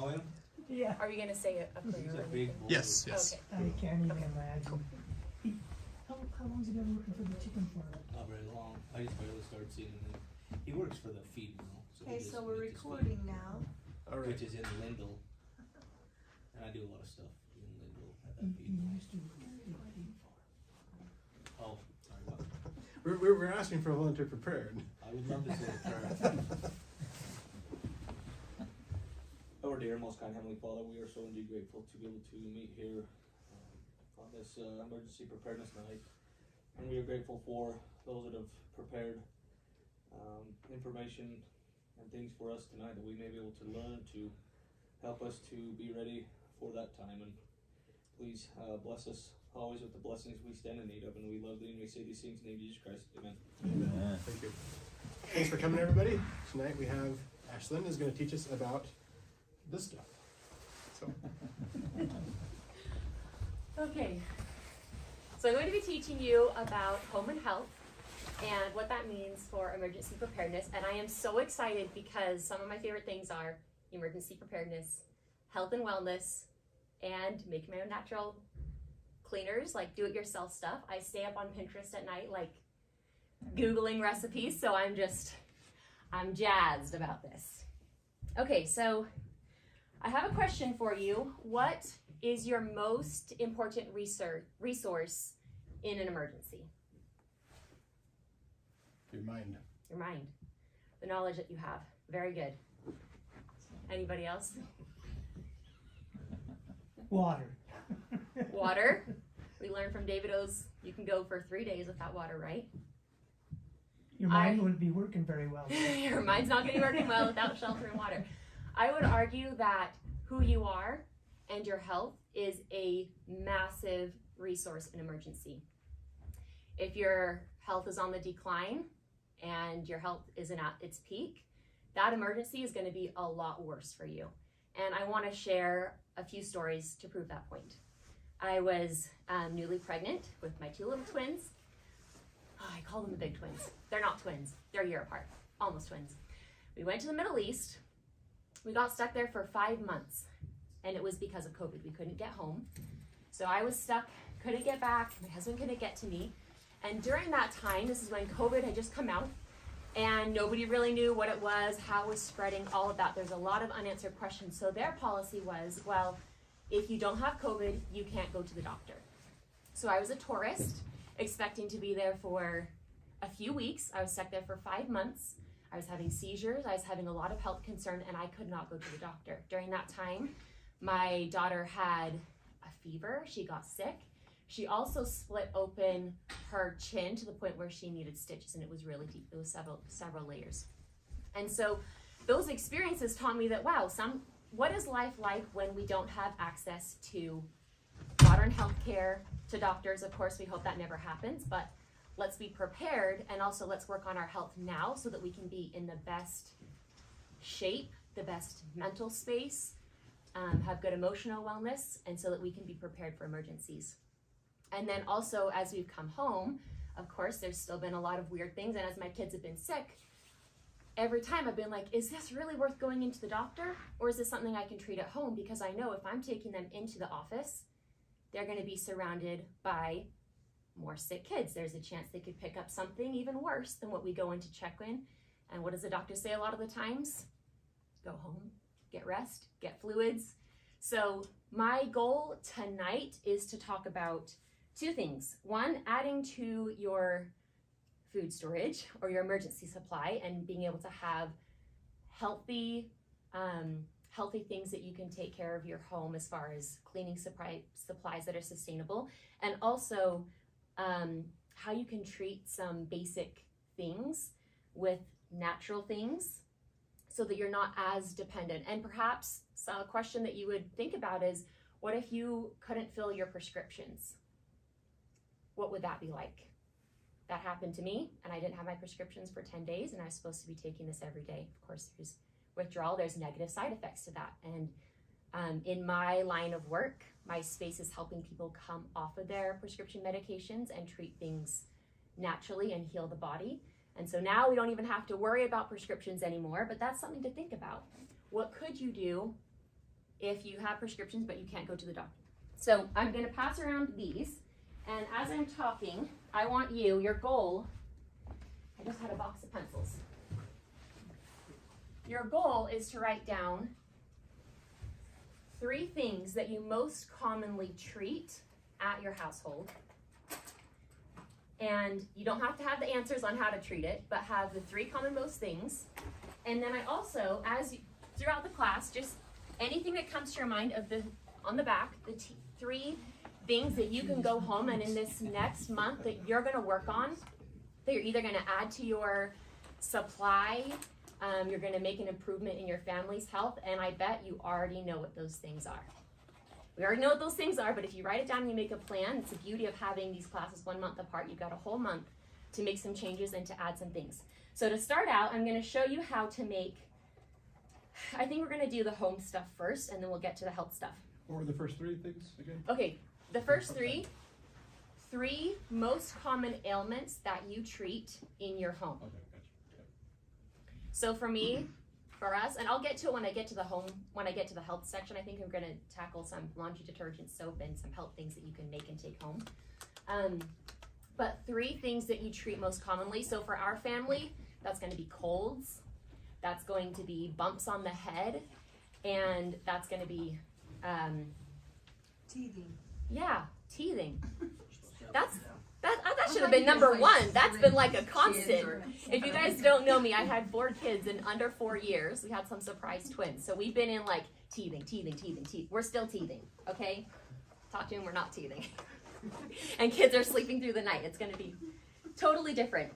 know him? Yeah. Are you going to say a prayer? He's a or big anything? boy. Yes, yes. Okay. I can't even imagine. How long's he been working for the chicken farm? Not very long. I just barely started seeing him. He works for the feed mill. Okay, he just so we're makes his recording feed, now. All right. which is in Lindell. And I do a lot of stuff in Lindell at that He feed mill. used to work at the feed farm. Oh, sorry about that. We're asking for a volunteer prepared. I would love to say a prayer. Our dear, most kind Heavenly Father, we are so indeed grateful to be able to meet here on this emergency preparedness night. And we are grateful for those that have prepared information and things for us tonight that we may be able to learn to help us to be ready for that time. And please bless us always with the blessings we stand in need of. And we love thee and we say these things in the name of Jesus Christ. Amen. Amen. Thank you. Thanks for coming, everybody. Tonight we have Ashlyn is going to teach us about this stuff. So, Okay. So I'm going to be teaching you about home and health and what that means for emergency preparedness. And I am so excited because some of my favorite things are emergency preparedness, health and wellness, and making my own natural cleaners, like do-it-yourself stuff. I stay up on Pinterest at night, like Googling recipes, so I'm jazzed about this. Okay, so I have a question for you. What is your most important resource in an emergency? your mind. Your mind, the knowledge that you have. Very good. Anybody else? Water. Water. We learned from David O's, you can go for 3 days without water, right? Your mind wouldn't be working very well. Your mind's not going to be working well without shelter and water. I would argue that who you are and your health is a massive resource in emergency. If your health is on the decline and your health isn't at its peak, that emergency is going to be a lot worse for you. And I want to share a few stories to prove that point. I was newly pregnant with my 2 little twins. Oh, I call them the big twins. They're not twins. They're a year apart. Almost twins. We went to the Middle East. We got stuck there for 5 months. And it was because of COVID. We couldn't get home. So I was stuck, couldn't get back. My husband couldn't get to me. And during that time, this is when COVID had just come out. And nobody really knew what it was, how it was spreading, all of that. There's a lot of unanswered questions. So their policy was, well, if you don't have COVID, you can't go to the doctor. So I was a tourist, expecting to be there for a few weeks. I was stuck there for 5 months. I was having seizures. I was having a lot of health concern, and I could not go to the doctor. During that time, my daughter had a fever. She got sick. She also split open her chin to the point where she needed stitches, and it was really deep. It was several layers. And so those experiences taught me that, wow, what is life like when we don't have access to modern health care, to doctors? Of course, we hope that never happens, but let's be prepared, and also let's work on our health now so that we can be in the best shape, the best mental space, have good emotional wellness, and so that we can be prepared for emergencies. And then also, as we've come home, of course, there's still been a lot of weird things, and as my kids have been sick, every time I've been like, is this really worth going into the doctor, or is this something I can treat at home? Because I know if I'm taking them into the office, they're going to be surrounded by more sick kids. There's a chance they could pick up something even worse than what we go in to check in. And what does the doctor say a lot of the times? Go home, get rest, get fluids. So my goal tonight is to talk about 2 things. One, adding to your food storage or your emergency supply and being able to have healthy things that you can take care of your home as far as cleaning supplies that are sustainable, and also how you can treat some basic things with natural things so that you're not as dependent. And perhaps a question that you would think about is, what if you couldn't fill your prescriptions? What would that be like? That happened to me, and I didn't have my prescriptions for 10 days, and I was supposed to be taking this every day. Of course, there's withdrawal, there's negative side effects to that. And in my line of work, my space is helping people come off of their prescription medications and treat things naturally and heal the body. And so now we don't even have to worry about prescriptions anymore, but that's something to think about. What could you do if you have prescriptions but you can't go to the doctor. So I'm going to pass around these, and as I'm talking, I want you, your goal, I just had a box of pencils. Your goal is to write down 3 things that you most commonly treat at your household. And you don't have to have the answers on how to treat it, but have the 3 common most things. And then I also, throughout the class, just anything that comes to your mind on the back, the 3 things that you can go home and in this next month that you're going to work on, that you're either going to add to your supply, you're going to make an improvement in your family's health, and I bet you already know what those things are. We already know what those things are, but if you write it down and you make a plan, it's the beauty of having these classes 1 month apart. You've got a whole month to make some changes and to add some things. So to start out, I'm going to show you how to make, I think we're going to do the home stuff first, and then we'll get to the health stuff. What were the first 3 things again? Okay, the first 3 most common ailments that you treat in your home. Okay, gotcha. Okay. So for me, for us, and I'll get to it when I get to the health section. I think I'm going to tackle some laundry detergent, soap, and some health things that you can make and take home. But 3 things that you treat most commonly. So for our family, that's going to be colds, that's going to be bumps on the head, and that's going to be Teething. yeah, teething. That should have been number 1. That's been like a constant. If you guys don't know me, I had 4 kids in under 4 years. We had some surprise twins. So we've been in like teething. We're still teething, okay? Talk to him, we're not teething. And kids are sleeping through the night. It's going to be totally different.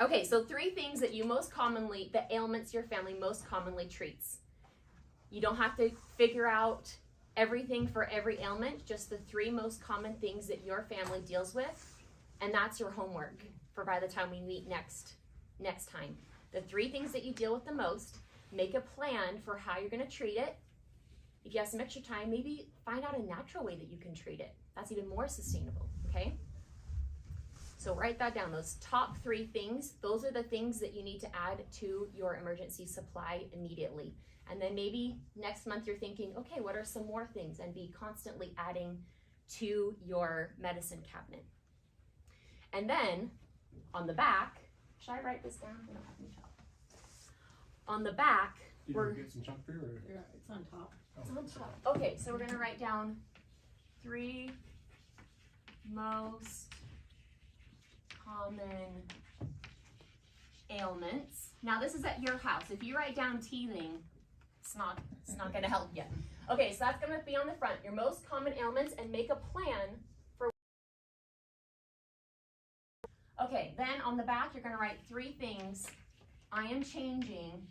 Okay, so 3 things that you most commonly, the ailments your family most commonly treats. You don't have to figure out everything for every ailment, just the 3 most common things that your family deals with. And that's your homework for by the time we meet next time. The 3 things that you deal with the most, make a plan for how you're going to treat it. If you have some extra time, maybe find out a natural way that you can treat it. That's even more sustainable, okay? So write that down. Those top 3 things, those are the things that you need to add to your emergency supply immediately. And then maybe next month you're thinking, okay, what are some more things? And be constantly adding to your medicine cabinet. And then, on the back, should I write this down? We don't have any chalk. On the back, We're get some chalk for you, or? Yeah, it's on top. It's on top. Okay, so we're going to write down 3 most common ailments. Now, this is at your house. If you write down teething, it's not going to help you. Okay, so that's going to be on the front. Your most common ailments, and make a plan. Okay, then on the back, you're going to write 3 things I am changing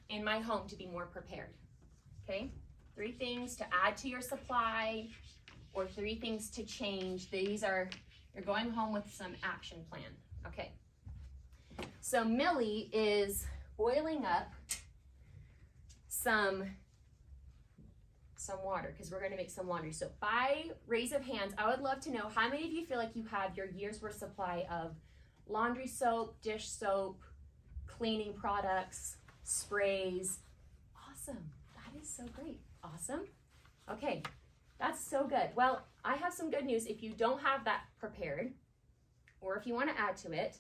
in my home to be more prepared. Okay, 3 things to add to your supply, or 3 things to change. These are, you're going home with some action plan. Okay, so Millie is boiling up some water, because we're going to make some laundry. So by raise of hands, I would love to know how many of you feel like you have your year's worth supply of laundry soap, dish soap, cleaning products, sprays. Awesome. That is so great. Awesome. Okay, that's so good. Well, I have some good news. If you don't have that prepared, or if you want to add to it,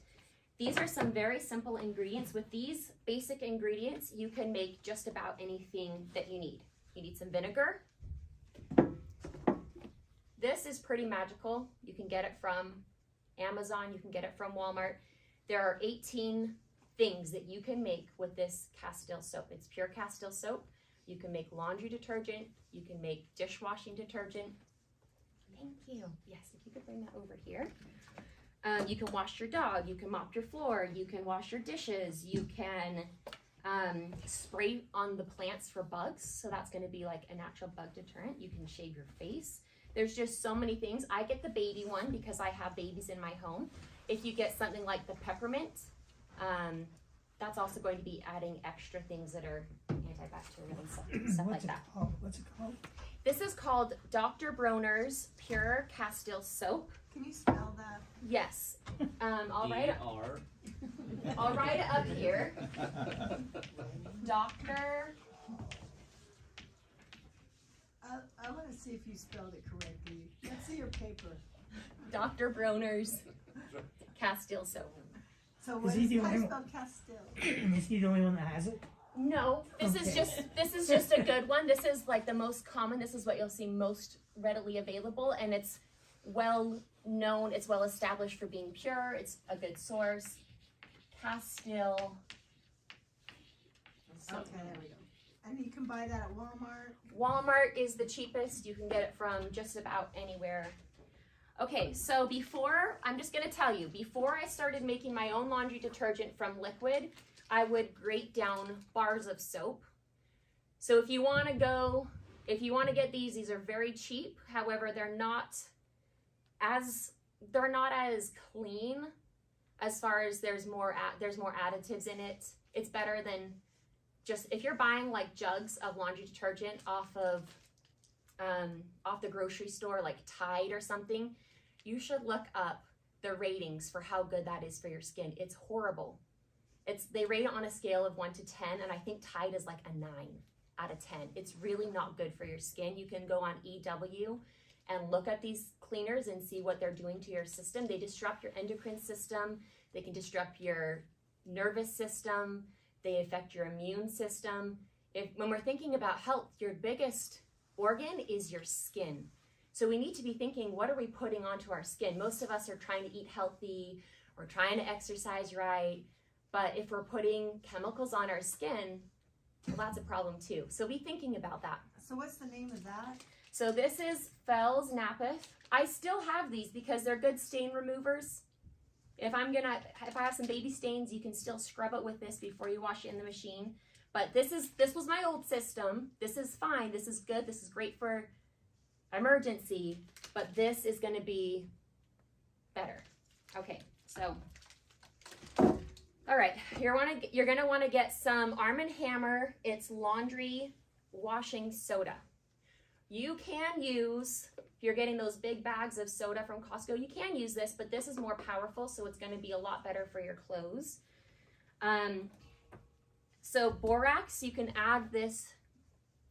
these are some very simple ingredients. With these basic ingredients, you can make just about anything that you need. You need some vinegar. This is pretty magical. You can get it from Amazon. You can get it from Walmart. There are 18 things that you can make with this Castile soap. It's pure Castile soap. You can make laundry detergent. You can make dishwashing detergent. Thank you. Yes, if you could bring that over here. You can wash your dog. You can mop your floor. You can wash your dishes. You can spray on the plants for bugs, so that's going to be like a natural bug deterrent. You can shave your face. There's just so many things. I get the baby one because I have babies in my home. If you get something like the peppermint, that's also going to be adding extra things that are antibacterial and stuff like that. What's it called? This is called Dr. Bronner's Pure Castile Soap. Can you spell that? Yes. I'll write it. E-R. I'll write it up here. Dr. Let's see if you spelled it correctly. Let's see your paper. Dr. Broner's Castile soap. So what he is the how do only you one? spell Castile? And is he the only one that has it? No, this is Okay. just a good one. This is like the most common. This is what you'll see most readily available, and it's well known. It's well established for being pure. It's a good source. Castile. Okay, there we go. And you can buy that at Walmart. Walmart is the cheapest. You can get it from just about anywhere. Okay, so I'm just gonna tell you, before I started making my own laundry detergent from liquid, I would grate down bars of soap. So if you wanna get these are very cheap. However, they're not as clean as far as there's more additives in it. It's better than just, if you're buying like jugs of laundry detergent off the grocery store, like Tide or something, you should look up the ratings for how good that is for your skin. It's horrible. They rate it on a scale of 1 to 10, and I think Tide is like a 9 out of 10. It's really not good for your skin. You can go on EW and look at these cleaners and see what they're doing to your system. They disrupt your endocrine system. They can disrupt your nervous system. They affect your immune system. When we're thinking about health, your biggest organ is your skin. So we need to be thinking, what are we putting onto our skin? Most of us are trying to eat healthy or trying to exercise right. But if we're putting chemicals on our skin, well, that's a problem too. So be thinking about that. So what's the name of that? So this is Fell's Napith. I still have these because they're good stain removers. If I have some baby stains, you can still scrub it with this before you wash it in the machine. But this was my old system. This is fine. This is good. This is great for emergency. But this is going to be better. Okay, so all right, you're going to want to get some Arm & Hammer. It's laundry washing soda. You can use, if you're getting those big bags of soda from Costco, you can use this, but this is more powerful, so it's going to be a lot better for your clothes. So borax, you can add this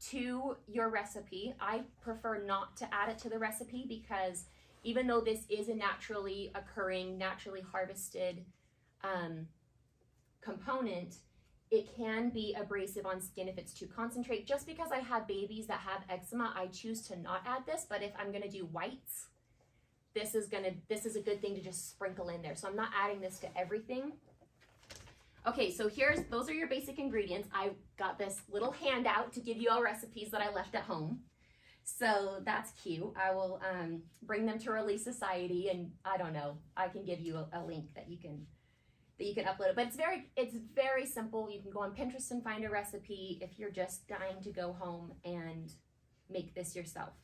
to your recipe. I prefer not to add it to the recipe because even though this is a naturally occurring, naturally harvested component, it can be abrasive on skin if it's too concentrate. Just because I have babies that have eczema, I choose to not add this, but if I'm gonna do whites, this is a good thing to just sprinkle in there. So I'm not adding this to everything. Okay, so those are your basic ingredients. I got this little handout to give you all recipes that I left at home. So that's cute. I will bring them to Relief Society, and I don't know, I can give you a link that you can upload it. But it's very simple. You can go on Pinterest and find a recipe if you're just dying to go home and make this yourself.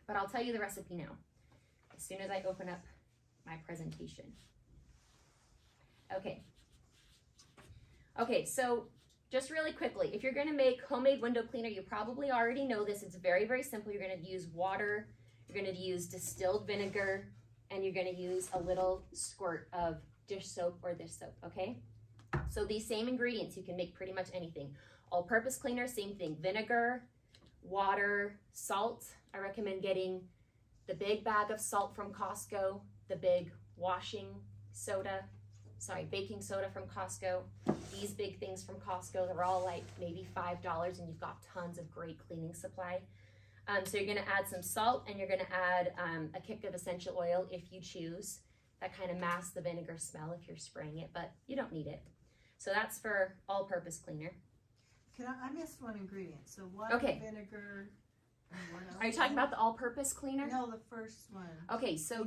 But I'll tell you the recipe now, as soon as I open up my presentation. Okay, so just really quickly, if you're gonna make homemade window cleaner, you probably already know this. It's very, very simple. You're gonna use water, you're gonna use distilled vinegar, and you're gonna use a little squirt of dish soap or dish soap, okay? So these same ingredients, you can make pretty much anything. All-purpose cleaner, same thing. Vinegar, water, salt. I recommend getting the big bag of salt from Costco, the big baking soda from Costco. These big things from Costco, they're all like maybe $5 and you've got tons of great cleaning supply. So you're gonna add some salt and you're gonna add a kick of essential oil if you choose. That kind of masks the vinegar smell if you're spraying it, but you don't need it. So that's for all-purpose cleaner. I missed one ingredient. So water, vinegar, and what else? Are you talking about the all-purpose cleaner? No, the first one. Okay, so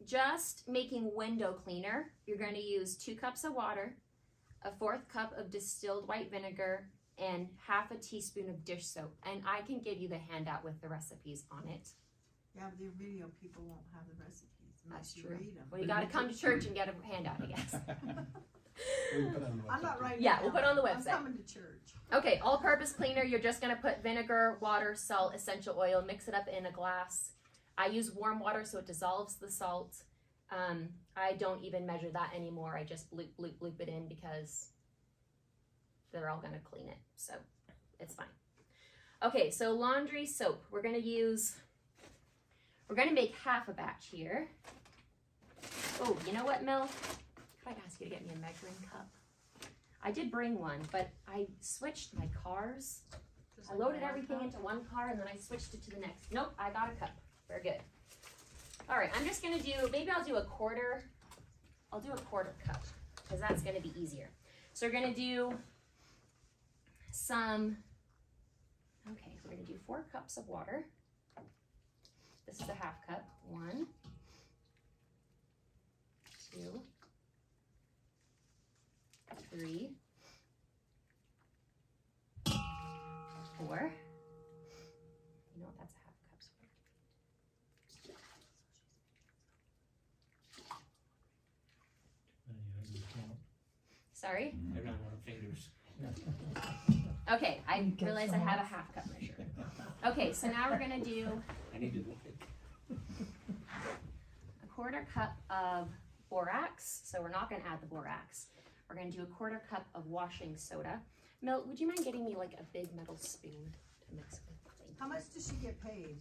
just making window cleaner, you're going to use 2 cups of water, a 1/4 cup of distilled white vinegar, and 1/2 teaspoon of dish soap. And I can give you the handout with the recipes on it. Yeah, but the video people won't have the recipes. That's true. Read them. Well, you got to come to church and get a handout, I guess. I'm not writing. Yeah, we'll put it on the website. I'm coming to church. Okay, all-purpose cleaner, you're just going to put vinegar, water, salt, essential oil, mix it up in a glass. I use warm water so it dissolves the salt. I don't even measure that anymore. I just bloop, bloop, bloop it in because they're all going to clean it. So it's fine. Okay, so laundry soap. We're gonna make half a batch here. Oh, you know what, Mel? I'd ask you to get me a measuring cup. I did bring one, but I switched my cars. I loaded everything into one car and then I switched it to the next. Nope, I got a cup. Very good. All right, I'm just gonna do, maybe I'll do a quarter. I'll do a quarter cup because that's gonna be easier. So we're gonna do some, okay, we're gonna do 4 cups of water. This is a half cup. 1, 2, 3, 4. You know what, that's a half cup's worth. Sorry? I ran out of fingers. Okay, I realize I have a half cup measure. Okay, so now we're gonna do I needed one. a quarter cup of borax. So we're not gonna add the borax. We're gonna do a quarter cup of washing soda. Milt, would you mind getting me like a big metal spoon to mix with? Thank How you. much does she get paid?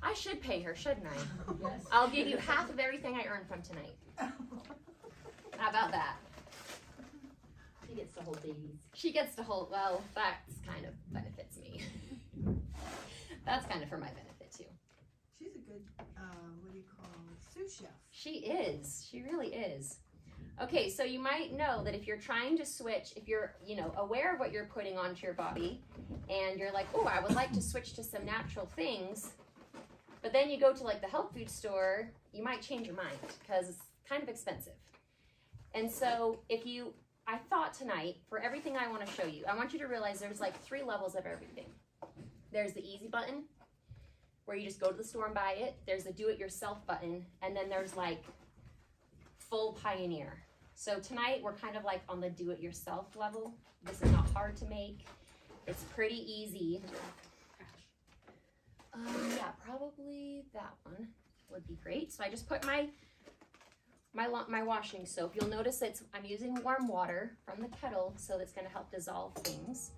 I should pay her, shouldn't I? Yes. I'll give you half of everything I earned from tonight. How about that? She gets to hold babies. She gets to hold, well, that's kind of benefits me. That's kind of for my benefit too. She's a good, what do you call it, sous chef. She is, she really is. Okay, so you might know that if you're trying to switch, if you're, aware of what you're putting onto your body and you're like, oh, I would like to switch to some natural things, but then you go to like the health food store, you might change your mind because it's kind of expensive. And so I thought tonight, for everything I want to show you, I want you to realize there's like 3 levels of everything. There's the easy button, where you just go to the store and buy it. There's the do-it-yourself button, and then there's like full pioneer. So tonight we're kind of like on the do-it-yourself level. This is not hard to make. It's pretty easy. Yeah, probably that one would be great. So I just put my washing soap. You'll notice that I'm using warm water from the kettle, so that's going to help dissolve things.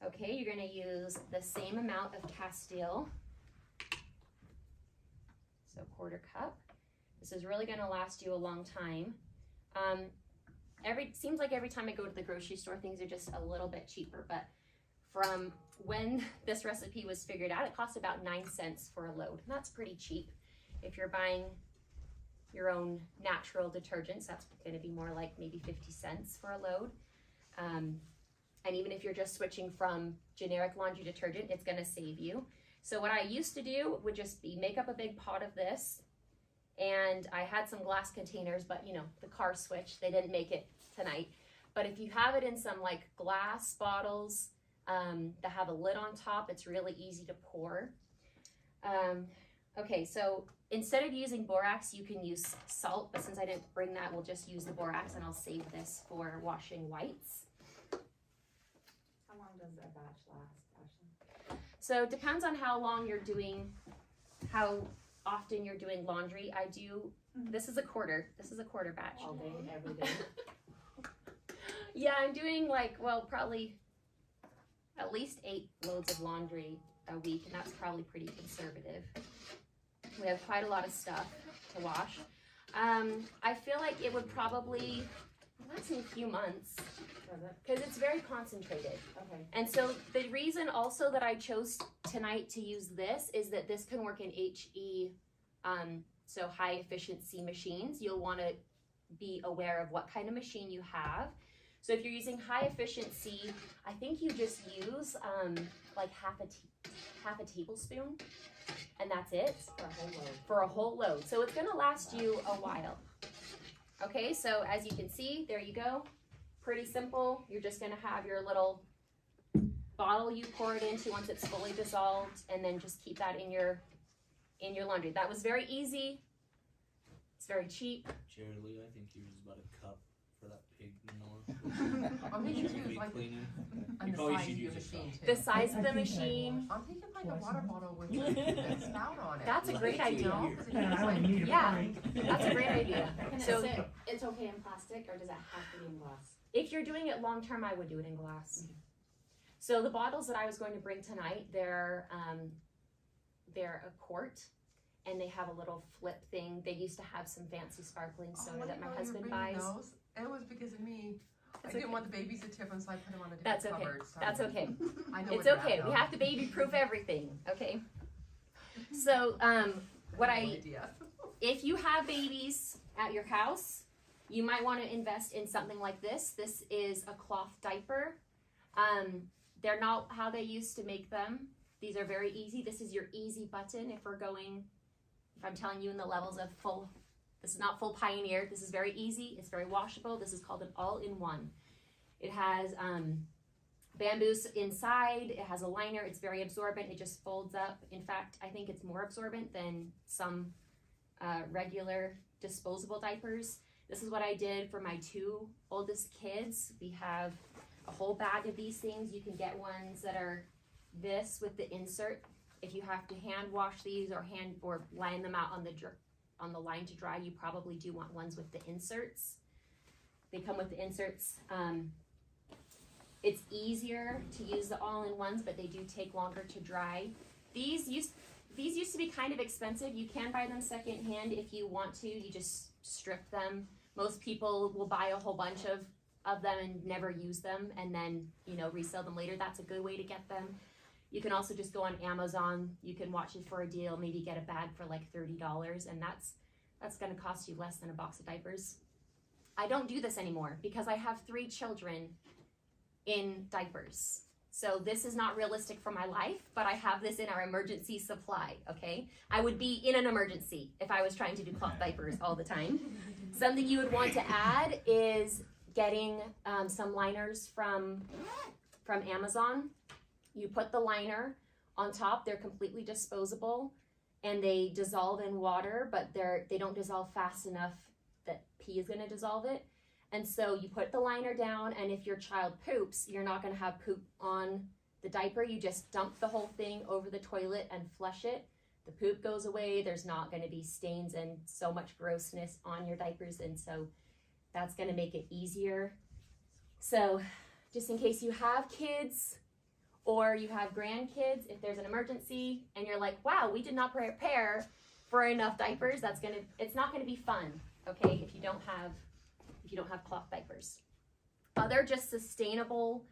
Okay, you're going to use the same amount of Castile. So quarter cup. This is really going to last you a long time. Seems like every time I go to the grocery store, things are just a little bit cheaper, but from when this recipe was figured out, it cost about 9 cents for a load. And that's pretty cheap. If you're buying your own natural detergents, that's going to be more like maybe 50 cents for a load. And even if you're just switching from generic laundry detergent, it's going to save you. So what I used to do would just be make up a big pot of this, and I had some glass containers, but the car switched, they didn't make it tonight. But if you have it in some like glass bottles that have a lid on top, it's really easy to pour. Okay, so instead of using borax, you can use salt, but since I didn't bring that, we'll just use the borax, and I'll save this for washing whites. How long does a batch last, Ashley? So it depends on how long you're doing, how often you're doing laundry. This is a quarter batch. All day, every day. Yeah, I'm doing probably at least 8 loads of laundry a week, and that's probably pretty conservative. We have quite a lot of stuff to wash. I feel like it would probably last me a few months because it's very concentrated. Okay. And so the reason also that I chose tonight to use this is that this can work in HE, so high efficiency machines. You'll want to be aware of what kind of machine you have. So if you're using high efficiency, I think you just use like half a tablespoon, and that's it for a whole load. So it's gonna last you a while. Okay, so as you can see, there you go. Pretty simple. You're just gonna have your little bottle you pour it into once it's fully dissolved, and then just keep that in your laundry. That was very easy. It's very cheap. Jared Lee, I think he was about a cup for that pig manure. I'm thinking too, Be like cleaning. on You the probably size should of your use a machine cup. too. The size of I the think I machine. I'm thinking like a water bottle with a spout on it. That's a great idea. And I don't need a Yeah. break. That's a great idea. Can So it's okay in plastic, or does it have to be in glass? If you're doing it long term, I would do it in glass. So the bottles that I was going to bring tonight, they're a quart, and they have a little flip thing. They used to have some fancy sparkling soda that my husband buys. Those. It was because of me. That's I didn't okay. want the babies to tip them, so I put them on a different That's okay. cupboard. So That's okay. I know It's what okay. We have to baby proof everything. Okay. So if you have babies at your house, you might want to invest in something like this. This is a cloth diaper. They're not how they used to make them. These are very easy. This is your easy button if I'm telling you in the levels of full. This is not full Pioneer. This is very easy. It's very washable. This is called an all-in-one. It has bamboo inside. It has a liner. It's very absorbent. It just folds up. In fact, I think it's more absorbent than some regular disposable diapers. This is what I did for my 2 oldest kids. We have a whole bag of these things. You can get ones that are this with the insert. If you have to hand wash these or line them out on the line to dry, you probably do want ones with the inserts. They come with the inserts. It's easier to use the all-in-ones, but they do take longer to dry. These used to be kind of expensive. You can buy them secondhand if you want to. You just strip them. Most people will buy a whole bunch of them and never use them, and then resell them later. That's a good way to get them. You can also just go on Amazon. You can watch it for a deal, maybe get a bag for like $30, and that's going to cost you less than a box of diapers. I don't do this anymore because I have 3 children in diapers. So this is not realistic for my life, but I have this in our emergency supply, okay? I would be in an emergency if I was trying to do cloth diapers all the time. Something you would want to add is getting some liners from Amazon. You put the liner on top. They're completely disposable, and they dissolve in water, but they don't dissolve fast enough that pee is going to dissolve it. And so you put the liner down, and if your child poops, you're not going to have poop on the diaper. You just dump the whole thing over the toilet and flush it. The poop goes away. There's not going to be stains and so much grossness on your diapers, and so that's going to make it easier. So just in case you have kids or you have grandkids, if there's an emergency and you're like, wow, we did not prepare for enough diapers, it's not going to be fun, okay, if you don't have cloth diapers. Other just sustainable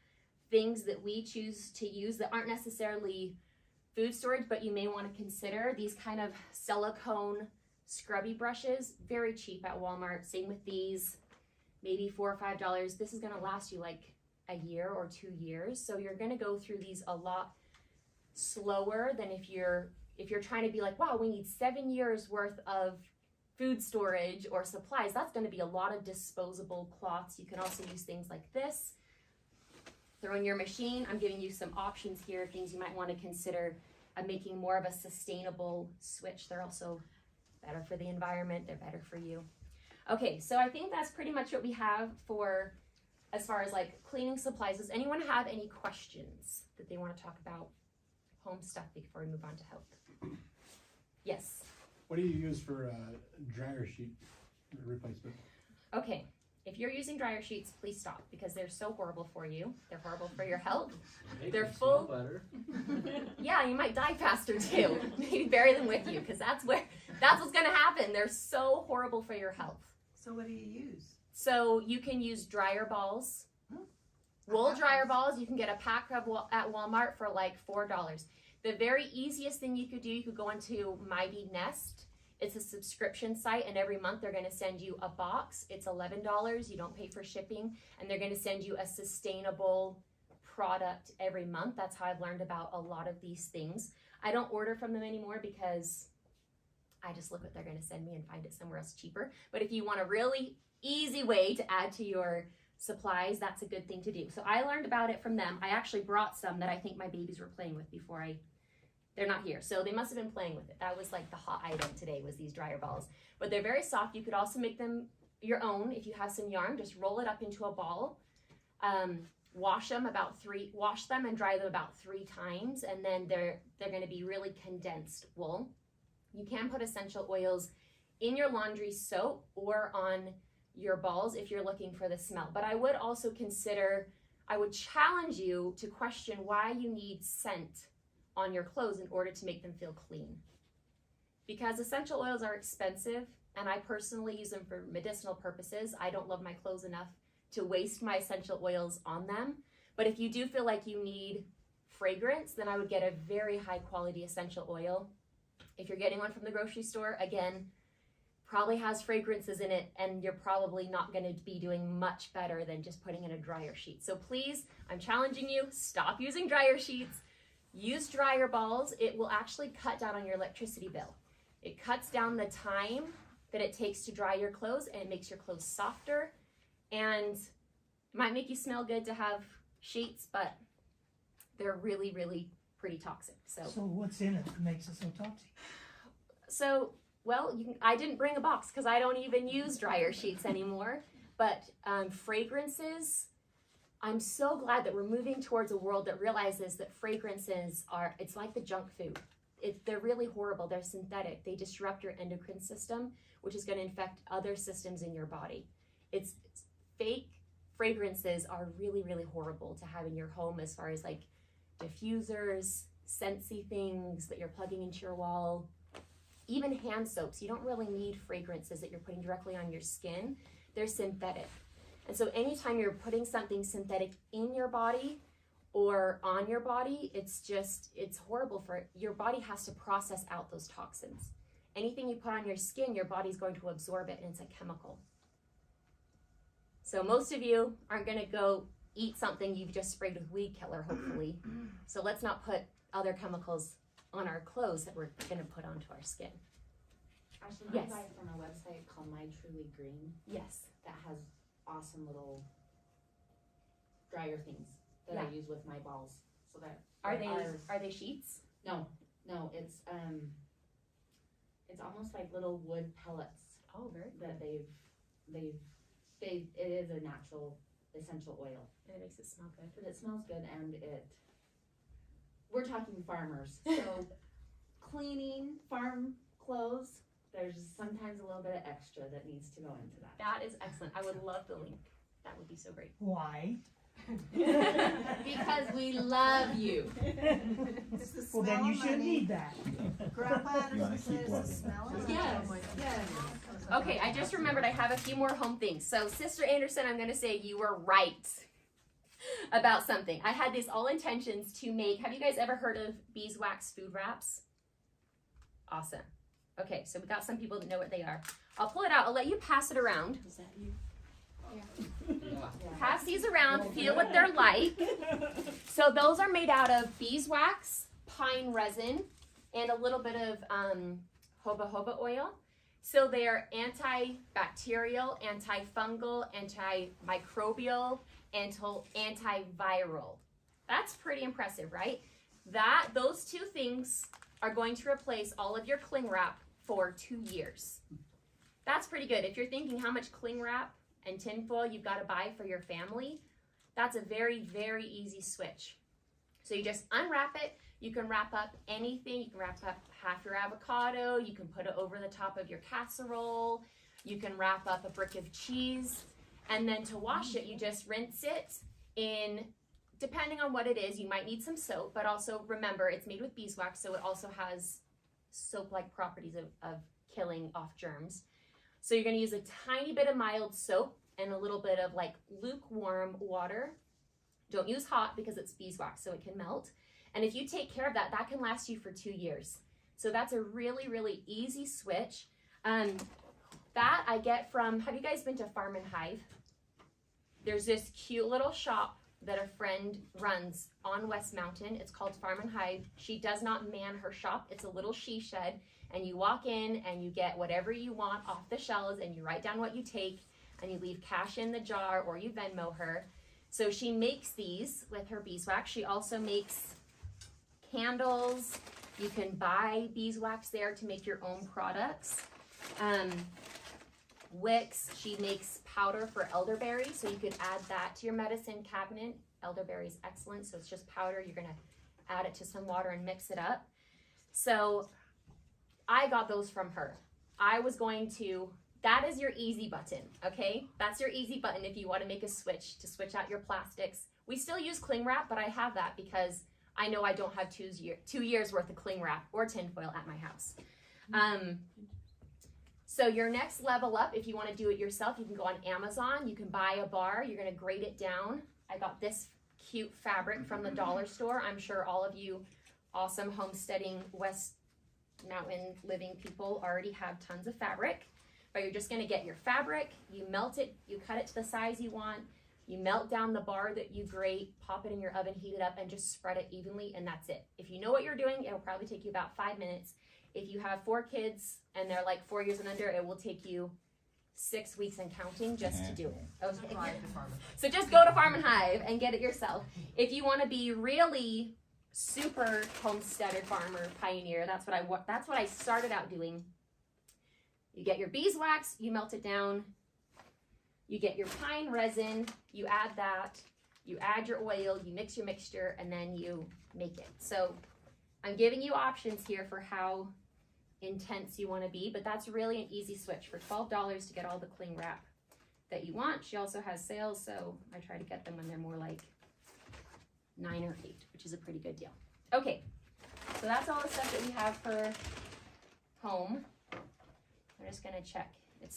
things that we choose to use that aren't necessarily food storage, but you may want to consider these kind of silicone scrubby brushes, very cheap at Walmart. Same with these, maybe $4 or $5. This is going to last you like a year or 2 years. So you're going to go through these a lot slower than if you're trying to be like, wow, we need 7 years worth of food storage or supplies. That's going to be a lot of disposable cloths. You can also use things like this. Throw in your machine. I'm giving you some options here, things you might want to consider making more of a sustainable switch. They're also better for the environment. They're better for you. Okay, so I think that's pretty much what we have for as far as like cleaning supplies. Does anyone have any questions that they want to talk about home stuff before we move on to health? Yes. What do you use for dryer sheet replacement? Okay, if you're using dryer sheets, please stop because they're so horrible for you. They're horrible for your health. They're full. Better. Yeah, you might die faster too. Maybe bury them with you because that's what's gonna happen. They're so horrible for your health. So what do you use? So you can use dryer balls, wool dryer balls. You can get a pack of at Walmart for like $4. The very easiest thing you could do, you could go into Mighty Nest. It's a subscription site, and every month they're going to send you a box. It's $11. You don't pay for shipping, and they're going to send you a sustainable product every month. That's how I've learned about a lot of these things. I don't order from them anymore because I just look what they're going to send me and find it somewhere else cheaper. But if you want a really easy way to add to your supplies, that's a good thing to do. So I learned about it from them. I actually brought some that I think my babies were playing with before they're not here. So they must have been playing with it. That was like the hot item today was these dryer balls. But they're very soft. You could also make them your own. If you have some yarn, just roll it up into a ball. Wash them and dry them about 3 times, and then they're going to be really condensed wool. You can put essential oils in your laundry soap or on your balls if you're looking for the smell. But I would also I would challenge you to question why you need scent on your clothes in order to make them feel clean. Because essential oils are expensive, and I personally use them for medicinal purposes. I don't love my clothes enough to waste my essential oils on them. But if you do feel like you need fragrance, then I would get a very high quality essential oil. If you're getting one from the grocery store, again, probably has fragrances in it, and you're probably not going to be doing much better than just putting in a dryer sheet. So please, I'm challenging you, stop using dryer sheets. Use dryer balls. It will actually cut down on your electricity bill. It cuts down the time that it takes to dry your clothes, and it makes your clothes softer, and it might make you smell good to have sheets, but they're really, really pretty toxic. So what's in it that makes it so toxic? So, well, I didn't bring a box because I don't even use dryer sheets anymore, but fragrances, I'm so glad that we're moving towards a world that realizes that fragrances it's like the junk food. They're really horrible. They're synthetic. They disrupt your endocrine system, which is going to infect other systems in your body. It's fake fragrances are really, really horrible to have in your home, as far as like diffusers, scentsy things that you're plugging into your wall, even hand soaps. You don't really need fragrances that you're putting directly on your skin. They're synthetic. And so anytime you're putting something synthetic in your body or on your body, it's horrible for it. Your body has to process out those toxins. Anything you put on your skin, your body's going to absorb it, and it's a chemical. So most of you aren't going to go eat something you've just sprayed with weed killer, hopefully. So let's not put other chemicals on our clothes that we're going to put onto our skin. Actually, Yes. I buy from a website called My Truly Green Yes. that has awesome little dryer things that Yeah. I use with my balls. So that Are they sheets? No, it's almost like little wood pellets Oh, very good. that it is a natural essential oil. And it makes it smell good. But it smells good, and we're talking farmers. So cleaning farm clothes, there's sometimes a little bit of extra that needs to go into that. That is excellent. I would love the link. That would be so great. Why? Because we love you. It's the Well, smell then you of should money. need that. Grandpa You wanna Anderson keep says loving the smell it. of Yes, money. yes. Okay, I just remembered I have a few more home things. So, Sister Anderson, I'm going to say you were right about something. I had these all intentions to make. Have you guys ever heard of beeswax food wraps? Awesome. Okay, so we got some people that know what they are. I'll pull it out. I'll let you pass it around. Is that you? Pass these around, feel what they're like. So those are made out of beeswax, pine resin, and a little bit of jojoba oil. So they are antibacterial, antifungal, antimicrobial, antiviral. That's pretty impressive, right? Those two things are going to replace all of your cling wrap for 2 years. That's pretty good. If you're thinking how much cling wrap and tinfoil you've got to buy for your family, that's a very, very easy switch. So you just unwrap it. You can wrap up anything. You can wrap up half your avocado. You can put it over the top of your casserole. You can wrap up a brick of cheese. And then to wash it, you just rinse it in, depending on what it is, you might need some soap, but also remember it's made with beeswax, so it also has soap-like properties of killing off germs. So you're going to use a tiny bit of mild soap and a little bit of like lukewarm water. Don't use hot because it's beeswax, so it can melt. And if you take care of that, that can last you for 2 years. So that's a really, really easy switch. That I get from, have you guys been to Farm and Hive? There's this cute little shop that a friend runs on West Mountain. It's called Farm and Hive. She does not man her shop. It's a little she shed. And you walk in and you get whatever you want off the shelves and you write down what you take and you leave cash in the jar or you Venmo her. So she makes these with her beeswax. She also makes candles. You can buy beeswax there to make your own products. Wicks, she makes powder for elderberry, so you could add that to your medicine cabinet. Elderberry is excellent, so it's just powder. You're gonna add it to some water and mix it up. So I got those from her. I was going to that is your easy button, okay? That's your easy button if you want to make a switch, to switch out your plastics. We still use cling wrap, but I have that because I know I don't have 2 years worth of cling wrap or tinfoil at my house. So your next level up, if you want to do it yourself, you can go on Amazon. You can buy a bar. You're going to grate it down. I got this cute fabric from the dollar store. I'm sure all of you awesome homesteading West Mountain living people already have tons of fabric. But you're just going to get your fabric. You melt it. You cut it to the size you want. You melt down the bar that you grate, pop it in your oven, heat it up, and just spread it evenly, and that's it. If you know what you're doing, it'll probably take you about 5 minutes. If you have 4 kids and they're like 4 years and under, it will take you 6 weeks and counting just to do it. Okay. So just go to Farm and Hive and get it yourself. If you want to be really super homesteader, farmer, pioneer, that's what I started out doing. You get your beeswax, you melt it down. You get your pine resin, you add that, you add your oil, you mix your mixture, and then you make it. So I'm giving you options here for how intense you want to be, but that's really an easy switch for $12 to get all the cling wrap that you want. She also has sales, so I try to get them when they're more like 9 or 8, which is a pretty good deal. Okay, so that's all the stuff that we have for home. I'm just gonna check. It's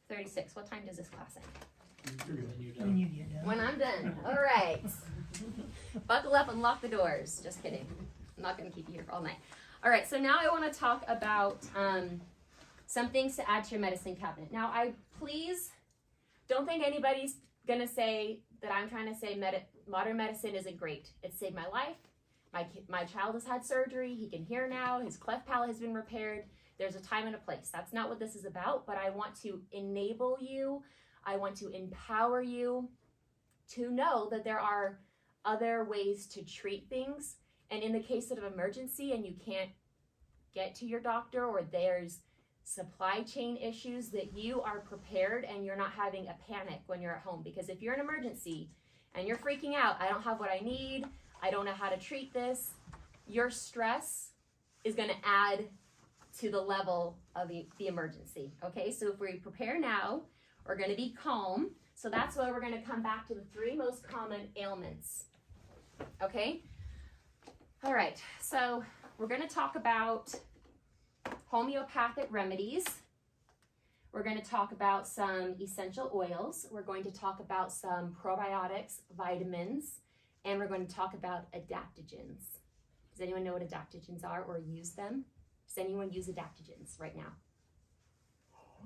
7:36. What time does this class end? When you get done. When I'm done. All right. Buckle up and lock the doors. Just kidding. I'm not going to keep you here all night. All right, so now I want to talk about some things to add to your medicine cabinet. Now, please don't think anybody's going to say that I'm trying to say modern medicine isn't great. It saved my life. My child has had surgery. He can hear now. His cleft palate has been repaired. There's a time and a place. That's not what this is about, but I want to enable you. I want to empower you to know that there are other ways to treat things. And in the case of an emergency and you can't get to your doctor, or there's supply chain issues, that you are prepared and you're not having a panic when you're at home. Because if you're in an emergency and you're freaking out, I don't have what I need, I don't know how to treat this, your stress is going to add to the level of the emergency. Okay, so if we prepare now, we're going to be calm. So that's why we're going to come back to the 3 most common ailments. Okay? All right, so we're going to talk about homeopathic remedies. We're going to talk about some essential oils. We're going to talk about some probiotics, vitamins, and we're going to talk about adaptogens. Does anyone know what adaptogens are or use them? Does anyone use adaptogens right now?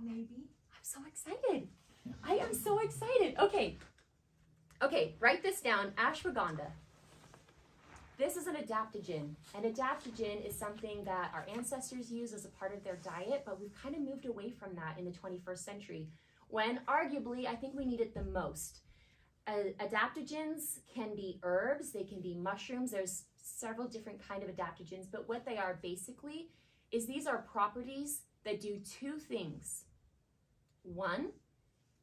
Maybe. I'm so excited. I am so excited. Okay, write this down. Ashwagandha. This is an adaptogen. An adaptogen is something that our ancestors used as a part of their diet, but we've kind of moved away from that in the 21st century, when arguably I think we need it the most. Adaptogens can be herbs, they can be mushrooms. There's several different kind of adaptogens, but what they are basically is these are properties that do 2 things. 1,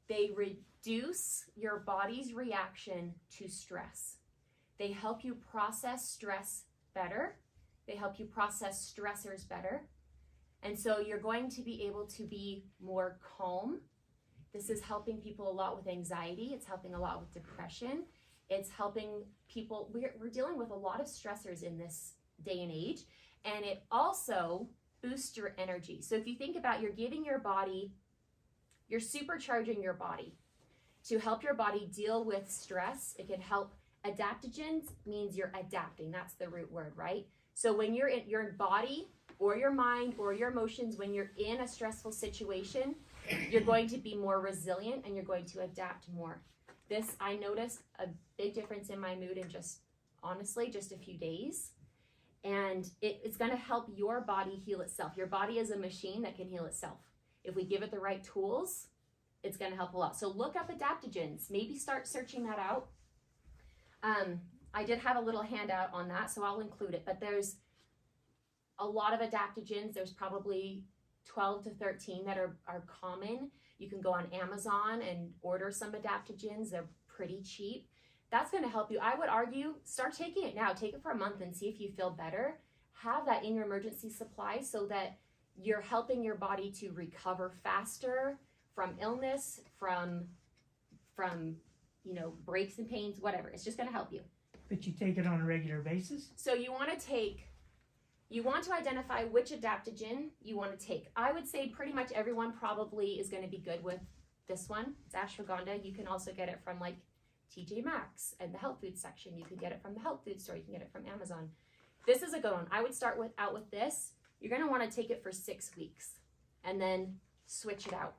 they reduce your body's reaction to stress. They help you process stress better. They help you process stressors better. And so you're going to be able to be more calm. This is helping people a lot with anxiety. It's helping a lot with depression. It's helping people. We're dealing with a lot of stressors in this day and age. And it also boosts your energy. So if you think about, you're giving your body, you're supercharging your body to help your body deal with stress. It can help. Adaptogens means you're adapting. That's the root word, right? So when you're in your body or your mind or your emotions, when you're in a stressful situation, you're going to be more resilient and you're going to adapt more. This, I noticed a big difference in my mood in honestly, just a few days. And it's going to help your body heal itself. Your body is a machine that can heal itself. If we give it the right tools, it's going to help a lot. So look up adaptogens. Maybe start searching that out. I did have a little handout on that, so I'll include it. But there's a lot of adaptogens. There's probably 12 to 13 that are common. You can go on Amazon and order some adaptogens. They're pretty cheap. That's going to help you. I would argue, start taking it now. Take it for a month and see if you feel better. Have that in your emergency supply so that you're helping your body to recover faster from illness, from breaks and pains, whatever. It's just going to help you. But you take it on a regular basis? So you want to identify which adaptogen you want to take. I would say pretty much everyone probably is going to be good with this one. It's ashwagandha. You can also get it from like TJ Maxx and the health food section. You can get it from the health food store. You can get it from Amazon. This is a good one. I would start out with this. You're going to want to take it for 6 weeks and then switch it out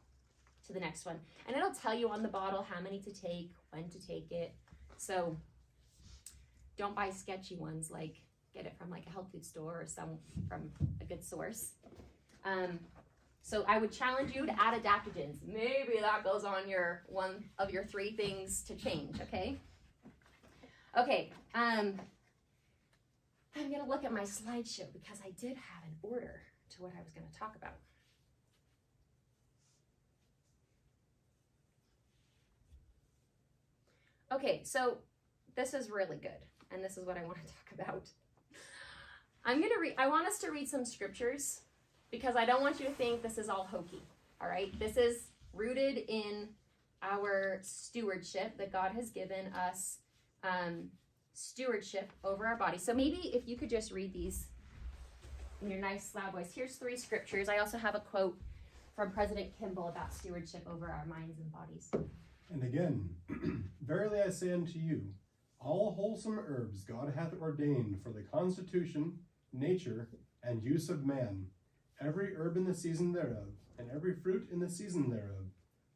to the next one. And it'll tell you on the bottle how many to take, when to take it. So don't buy sketchy ones, like get it from like a health food store or some from a good source. So I would challenge you to add adaptogens. Maybe that goes on your one of your 3 things to change, okay? Okay, I'm gonna look at my slideshow because I did have an order to what I was gonna talk about. Okay, so this is really good, and this is what I want to talk about. I want us to read some scriptures because I don't want you to think this is all hokey, all right? This is rooted in our stewardship that God has given us, stewardship over our body. So maybe if you could just read these in your nice loud voice. Here's 3 scriptures. I also have a quote from President Kimball about stewardship over our minds and bodies. And again, verily I say unto you, all wholesome herbs God hath ordained for the constitution, nature, and use of man, every herb in the season thereof, and every fruit in the season thereof,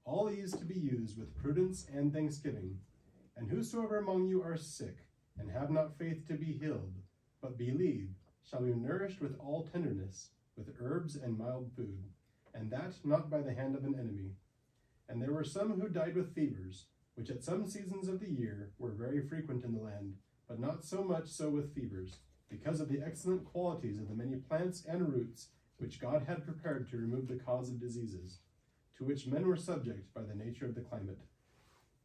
all these to be used with prudence and thanksgiving. And whosoever among you are sick, and have not faith to be healed, but believe, shall be nourished with all tenderness, with herbs and mild food, and that not by the hand of an enemy. And there were some who died with fevers, which at some seasons of the year were very frequent in the land, but not so much so with fevers, because of the excellent qualities of the many plants and roots which God had prepared to remove the cause of diseases, to which men were subject by the nature of the climate.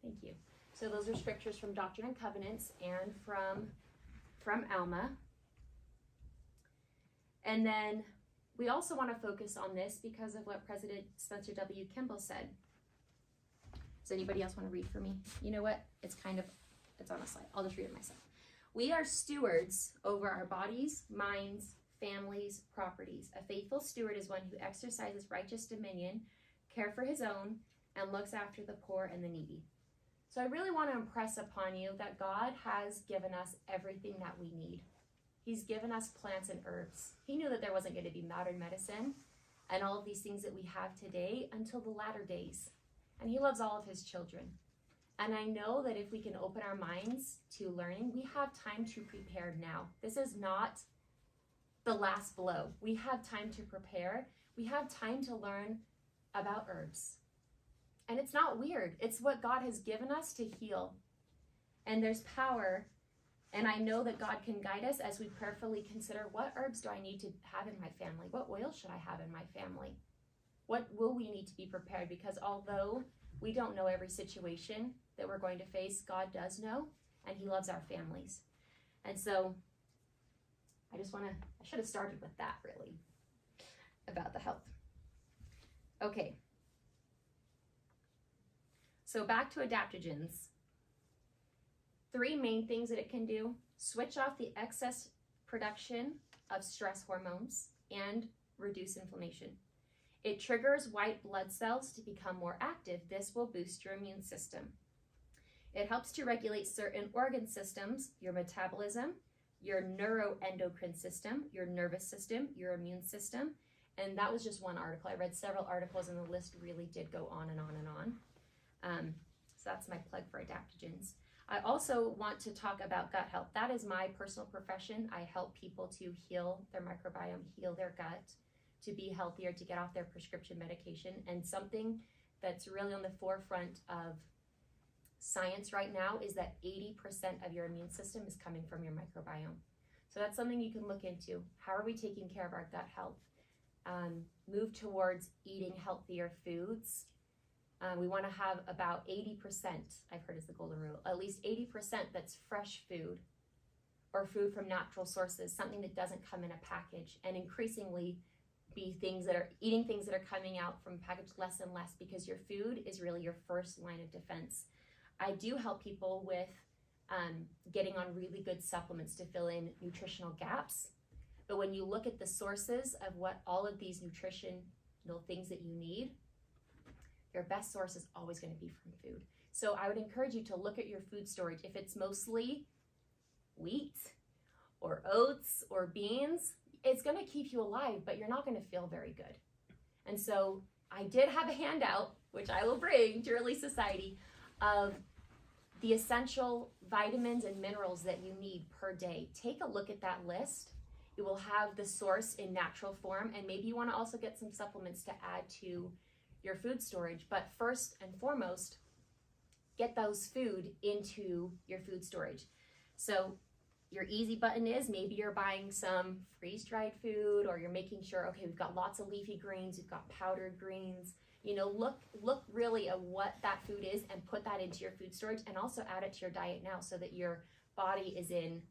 Thank you. So those are scriptures from Doctrine and Covenants and from Alma. And then we also want to focus on this because of what President Spencer W. Kimball said. Does anybody else want to read for me? You know what? It's on a slide. I'll just read it myself. We are stewards over our bodies, minds, families, properties. A faithful steward is one who exercises righteous dominion, care for his own, and looks after the poor and the needy. So I really want to impress upon you that God has given us everything that we need. He's given us plants and herbs. He knew that there wasn't going to be modern medicine and all of these things that we have today until the latter days. And he loves all of his children. And I know that if we can open our minds to learning, we have time to prepare now. This is not the last blow. We have time to prepare. We have time to learn about herbs. And it's not weird. It's what God has given us to heal. And there's power. And I know that God can guide us as we prayerfully consider, what herbs do I need to have in my family? What oil should I have in my family? What will we need to be prepared? Because although we don't know every situation that we're going to face, God does know, and he loves our families. And so I should have started with that, really, about the health. Okay. So back to adaptogens. 3 main things that it can do: switch off the excess production of stress hormones and reduce inflammation. It triggers white blood cells to become more active. This will boost your immune system. It helps to regulate certain organ systems, your metabolism, your neuroendocrine system, your nervous system, your immune system. And that was just one article. I read several articles and the list really did go on and on and on. So that's my plug for adaptogens. I also want to talk about gut health. That is my personal profession. I help people to heal their microbiome, heal their gut, to be healthier, to get off their prescription medication. And something that's really on the forefront of science right now is that 80% of your immune system is coming from your microbiome. So that's something you can look into. How are we taking care of our gut health? Move towards eating healthier foods. We want to have about 80%, I've heard is the golden rule, at least 80% that's fresh food or food from natural sources, something that doesn't come in a package. And increasingly, be eating things that are coming out from package less and less, because your food is really your first line of defense. I do help people with getting on really good supplements to fill in nutritional gaps. But when you look at the sources of what all of these nutritional things that you need, your best source is always going to be from food. So I would encourage you to look at your food storage. If it's mostly wheat or oats or beans, it's going to keep you alive, but you're not going to feel very good. And so I did have a handout, which I will bring to Relief Society, of the essential vitamins and minerals that you need per day. Take a look at that list. It will have the source in natural form, and maybe you want to also get some supplements to add to your food storage. But first and foremost, get those food into your food storage. So your easy button is maybe you're buying some freeze-dried food, or you're making sure, okay, we've got lots of leafy greens, we've got powdered greens. You know, look really at what that food is and put that into your food storage, and also add it to your diet now so that your body is in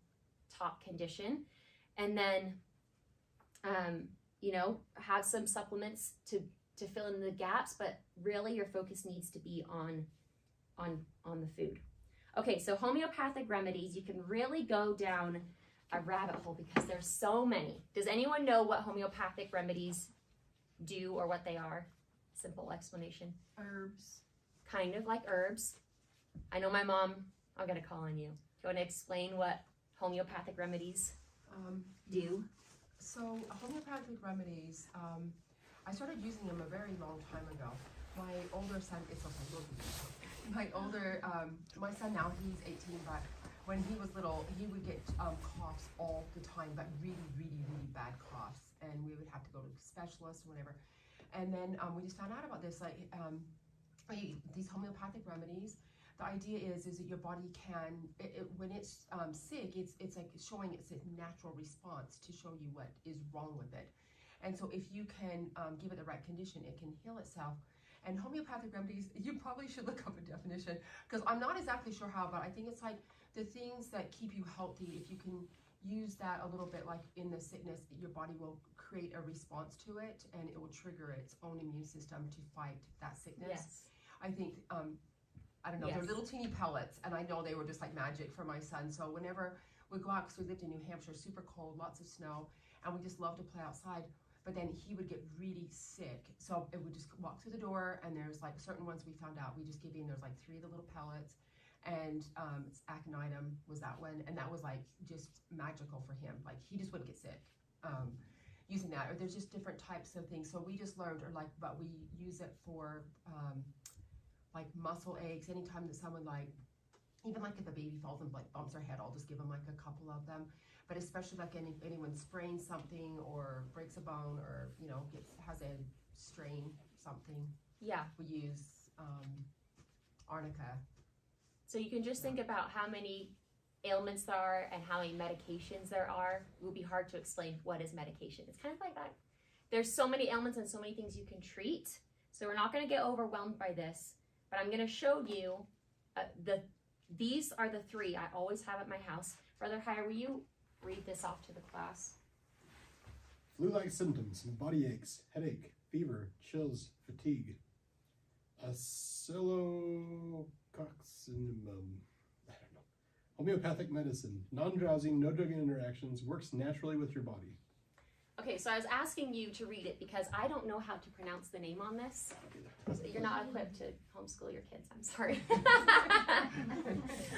top condition. And then, you know, have some supplements to fill in the gaps, but really your focus needs to be on the food. Okay, so homeopathic remedies, you can really go down a rabbit hole because there's so many. Does anyone know what homeopathic remedies do or what they are? Simple explanation. Herbs. Kind of like herbs. I know my mom, I'm gonna call on you. Do you wanna explain what homeopathic remedies do? So homeopathic remedies, I started using them a very long time ago. My older son, my son now, he's 18, but when he was little, he would get coughs all the time, but really, really, really bad coughs, and we would have to go to specialists or whatever. And then we just found out about this, like these homeopathic remedies. The idea is that your body can, when it's sick, it's like showing its natural response to show you what is wrong with it. And so if you can give it the right condition, it can heal itself. And homeopathic remedies, you probably should look up a definition, because I'm not exactly sure how, but I think it's like the things that keep you healthy. If you can use that a little bit, like in the sickness, your body will create a response to it, and it will trigger its own immune system to fight that sickness. Yes. I think, I don't know, Yes. they're little teeny pellets, and I know they were just like magic for my son. So whenever we go out, because we lived in New Hampshire, super cold, lots of snow, and we just love to play outside. But then he would get really sick. So it would just walk through the door, and there's like certain ones we found out, we just give him, there's like 3 of the little pellets, and it's aconitum was that one, and that was like just magical for him. Like he just wouldn't get sick using that. Or there's just different types of things. So we just learned, or like, but we use it for like muscle aches. Anytime that someone, like, even like if a baby falls and like bumps their head, I'll just give them like a couple of them. But especially like anyone sprains something or breaks a bone, or, you know, has a strain, something. Yeah. We use Arnica. So you can just think about how many ailments there are and how many medications there are. It will be hard to explain what is medication. It's kind of like that. There's so many ailments and so many things you can treat. So we're not going to get overwhelmed by this, but I'm going to show you these are the 3 I always have at my house. Brother Hire, will you read this off to the class? Flu-like symptoms, body aches, headache, fever, chills, fatigue. Acylococcinum. I don't know. Homeopathic medicine, non-drowsing, no drug interactions, works naturally with your body. Okay, so I was asking you to read it because I don't know how to pronounce the name on this. So you're not equipped to homeschool your kids. I'm sorry.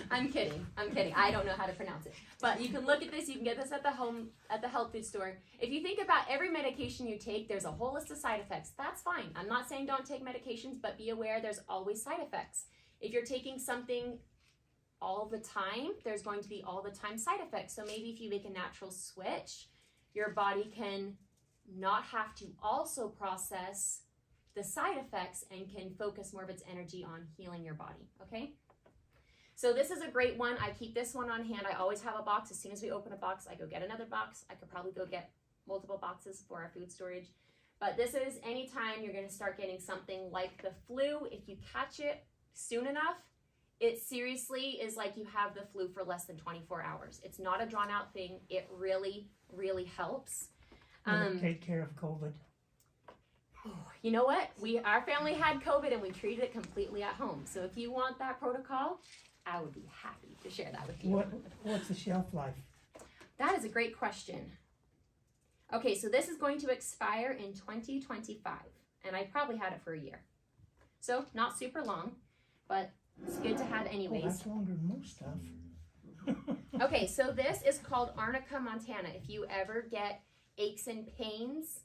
I'm kidding. I don't know how to pronounce it. But you can look at this. You can get this at the health food store. If you think about every medication you take, there's a whole list of side effects. That's fine. I'm not saying don't take medications, but be aware there's always side effects. If you're taking something all the time, there's going to be all the time side effects. So maybe if you make a natural switch, your body can not have to also process the side effects and can focus more of its energy on healing your body, okay? So this is a great one. I keep this one on hand. I always have a box. As soon as we open a box, I go get another box. I could probably go get multiple boxes for our food storage. But this is anytime you're gonna start getting something like the flu, if you catch it soon enough, it seriously is like you have the flu for less than 24 hours. It's not a drawn out thing. It really, really helps. Take care of COVID. you know what? Our family had COVID and we treated it completely at home. So if you want that protocol, I would be happy to share that with you. What's the shelf life? That is a great question. Okay, so this is going to expire in 2025, and I probably had it for a year. So not super long, but it's good to have anyways. Oh, that's longer than most stuff. Okay, so this is called Arnica Montana. If you ever get aches and pains,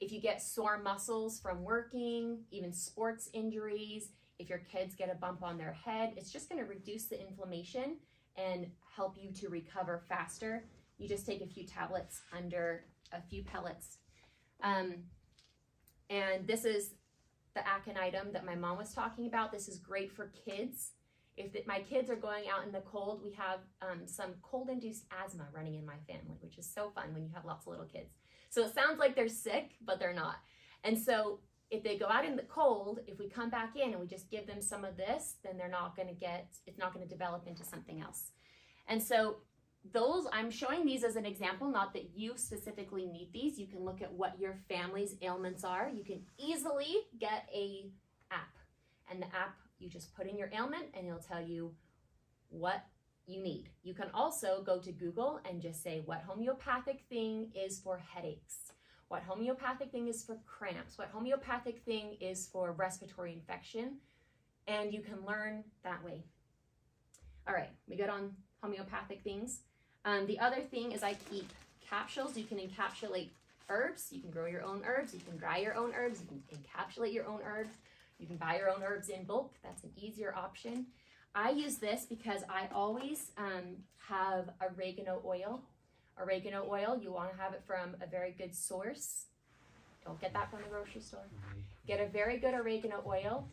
if you get sore muscles from working, even sports injuries, if your kids get a bump on their head, it's just going to reduce the inflammation and help you to recover faster. You just take a few tablets under a few pellets. And this is the aconitum that my mom was talking about. This is great for kids. My kids are going out in the cold, we have some cold-induced asthma running in my family, which is so fun when you have lots of little kids. So it sounds like they're sick, but they're not. And so if they go out in the cold, if we come back in and we just give them some of this, then it's not going to develop into something else. And so I'm showing these as an example, not that you specifically need these. You can look at what your family's ailments are. You can easily get a app, and the app, you just put in your ailment and it'll tell you what you need. You can also go to Google and just say what homeopathic thing is for headaches, what homeopathic thing is for cramps, what homeopathic thing is for respiratory infection, and you can learn that way. All right, we good on homeopathic things. The other thing is I keep capsules. You can encapsulate herbs. You can grow your own herbs. You can dry your own herbs. You can encapsulate your own herbs. You can buy your own herbs in bulk. That's an easier option. I use this because I always have oregano oil. Oregano oil, you want to have it from a very good source. Don't get that from the grocery store. Get a very good oregano oil.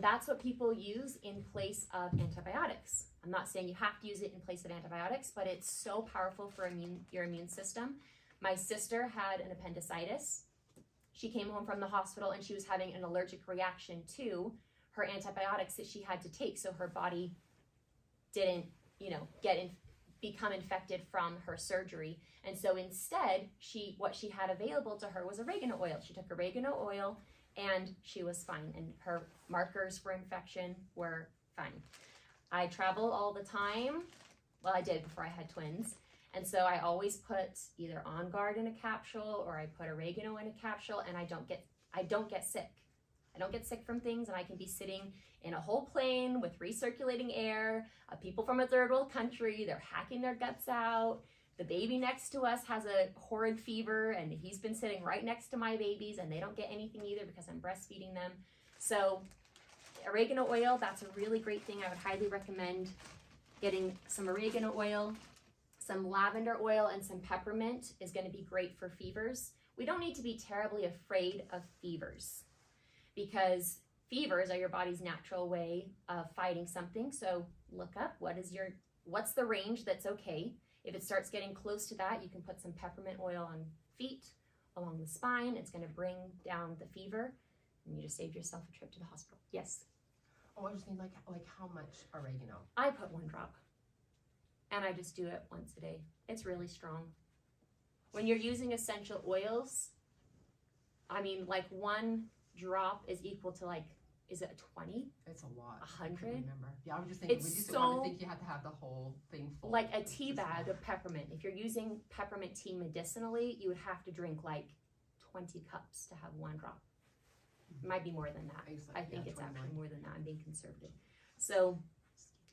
That's what people use in place of antibiotics. I'm not saying you have to use it in place of antibiotics, but it's so powerful for your immune system. My sister had an appendicitis. She came home from the hospital and she was having an allergic reaction to her antibiotics that she had to take, so her body didn't, become infected from her surgery. And so instead, what she had available to her was oregano oil. She took oregano oil and she was fine, and her markers for infection were fine. I travel all the time. Well, I did before I had twins. And so I always put either On Guard in a capsule or I put oregano in a capsule, and I don't get sick. I don't get sick from things, and I can be sitting in a whole plane with recirculating air, people from a third world country, they're hacking their guts out. The baby next to us has a horrid fever, and he's been sitting right next to my babies, and they don't get anything either because I'm breastfeeding them. So oregano oil, that's a really great thing. I would highly recommend getting some oregano oil. Some lavender oil and some peppermint is going to be great for fevers. We don't need to be terribly afraid of fevers because fevers are your body's natural way of fighting something. So look up what's the range that's okay. If it starts getting close to that, you can put some peppermint oil on feet, along the spine. It's going to bring down the fever, and you just saved yourself a trip to the hospital. Yes? Oh, I was thinking like how much oregano? I put 1 drop. And I just do it once a day. It's really strong. When you're using essential oils, I mean, like 1 drop is equal to is it 20? It's a lot. 100? I couldn't remember. Yeah, I was just thinking, we just didn't want to think you had to have the whole thing full. Like a tea bag of peppermint. If you're using peppermint tea medicinally, you would have to drink like 20 cups to have 1 drop. It might be more than that. I think it's actually more than that. I'm being conservative. So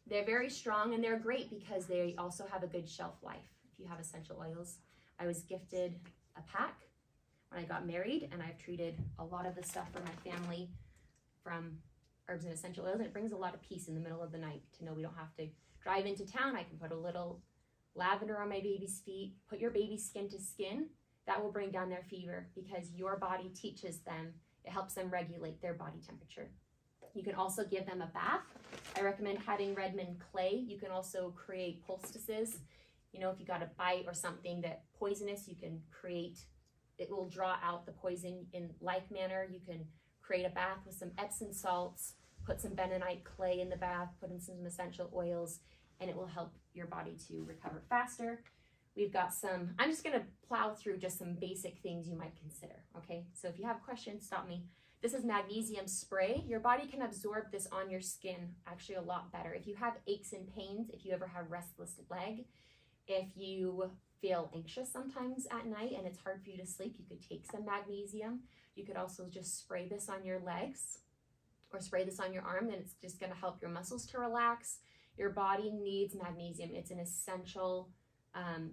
they're very strong, and they're great because they also have a good shelf life. If you have essential oils, I was gifted a pack when I got married, and I've treated a lot of the stuff for my family from herbs and essential oils, and it brings a lot of peace in the middle of the night to know we don't have to drive into town. I can put a little lavender on my baby's feet, put your baby's skin to skin. That will bring down their fever because your body teaches them, it helps them regulate their body temperature. You can also give them a bath. I recommend having Redmond clay. You can also create poultices. If you got a bite or something that poisonous, you can create, it will draw out the poison in like manner. You can create a bath with some Epsom salts, put some bentonite clay in the bath, put in some essential oils, and it will help your body to recover faster. we've got some, I'm just gonna plow through just some basic things you might consider, okay? So if you have questions, stop me. This is magnesium spray. Your body can absorb this on your skin actually a lot better. If you have aches and pains, if you ever have restless leg, if you feel anxious sometimes at night and it's hard for you to sleep, you could take some magnesium. You could also just spray this on your legs or spray this on your arm, then it's just gonna help your muscles to relax. Your body needs magnesium. It's an essential,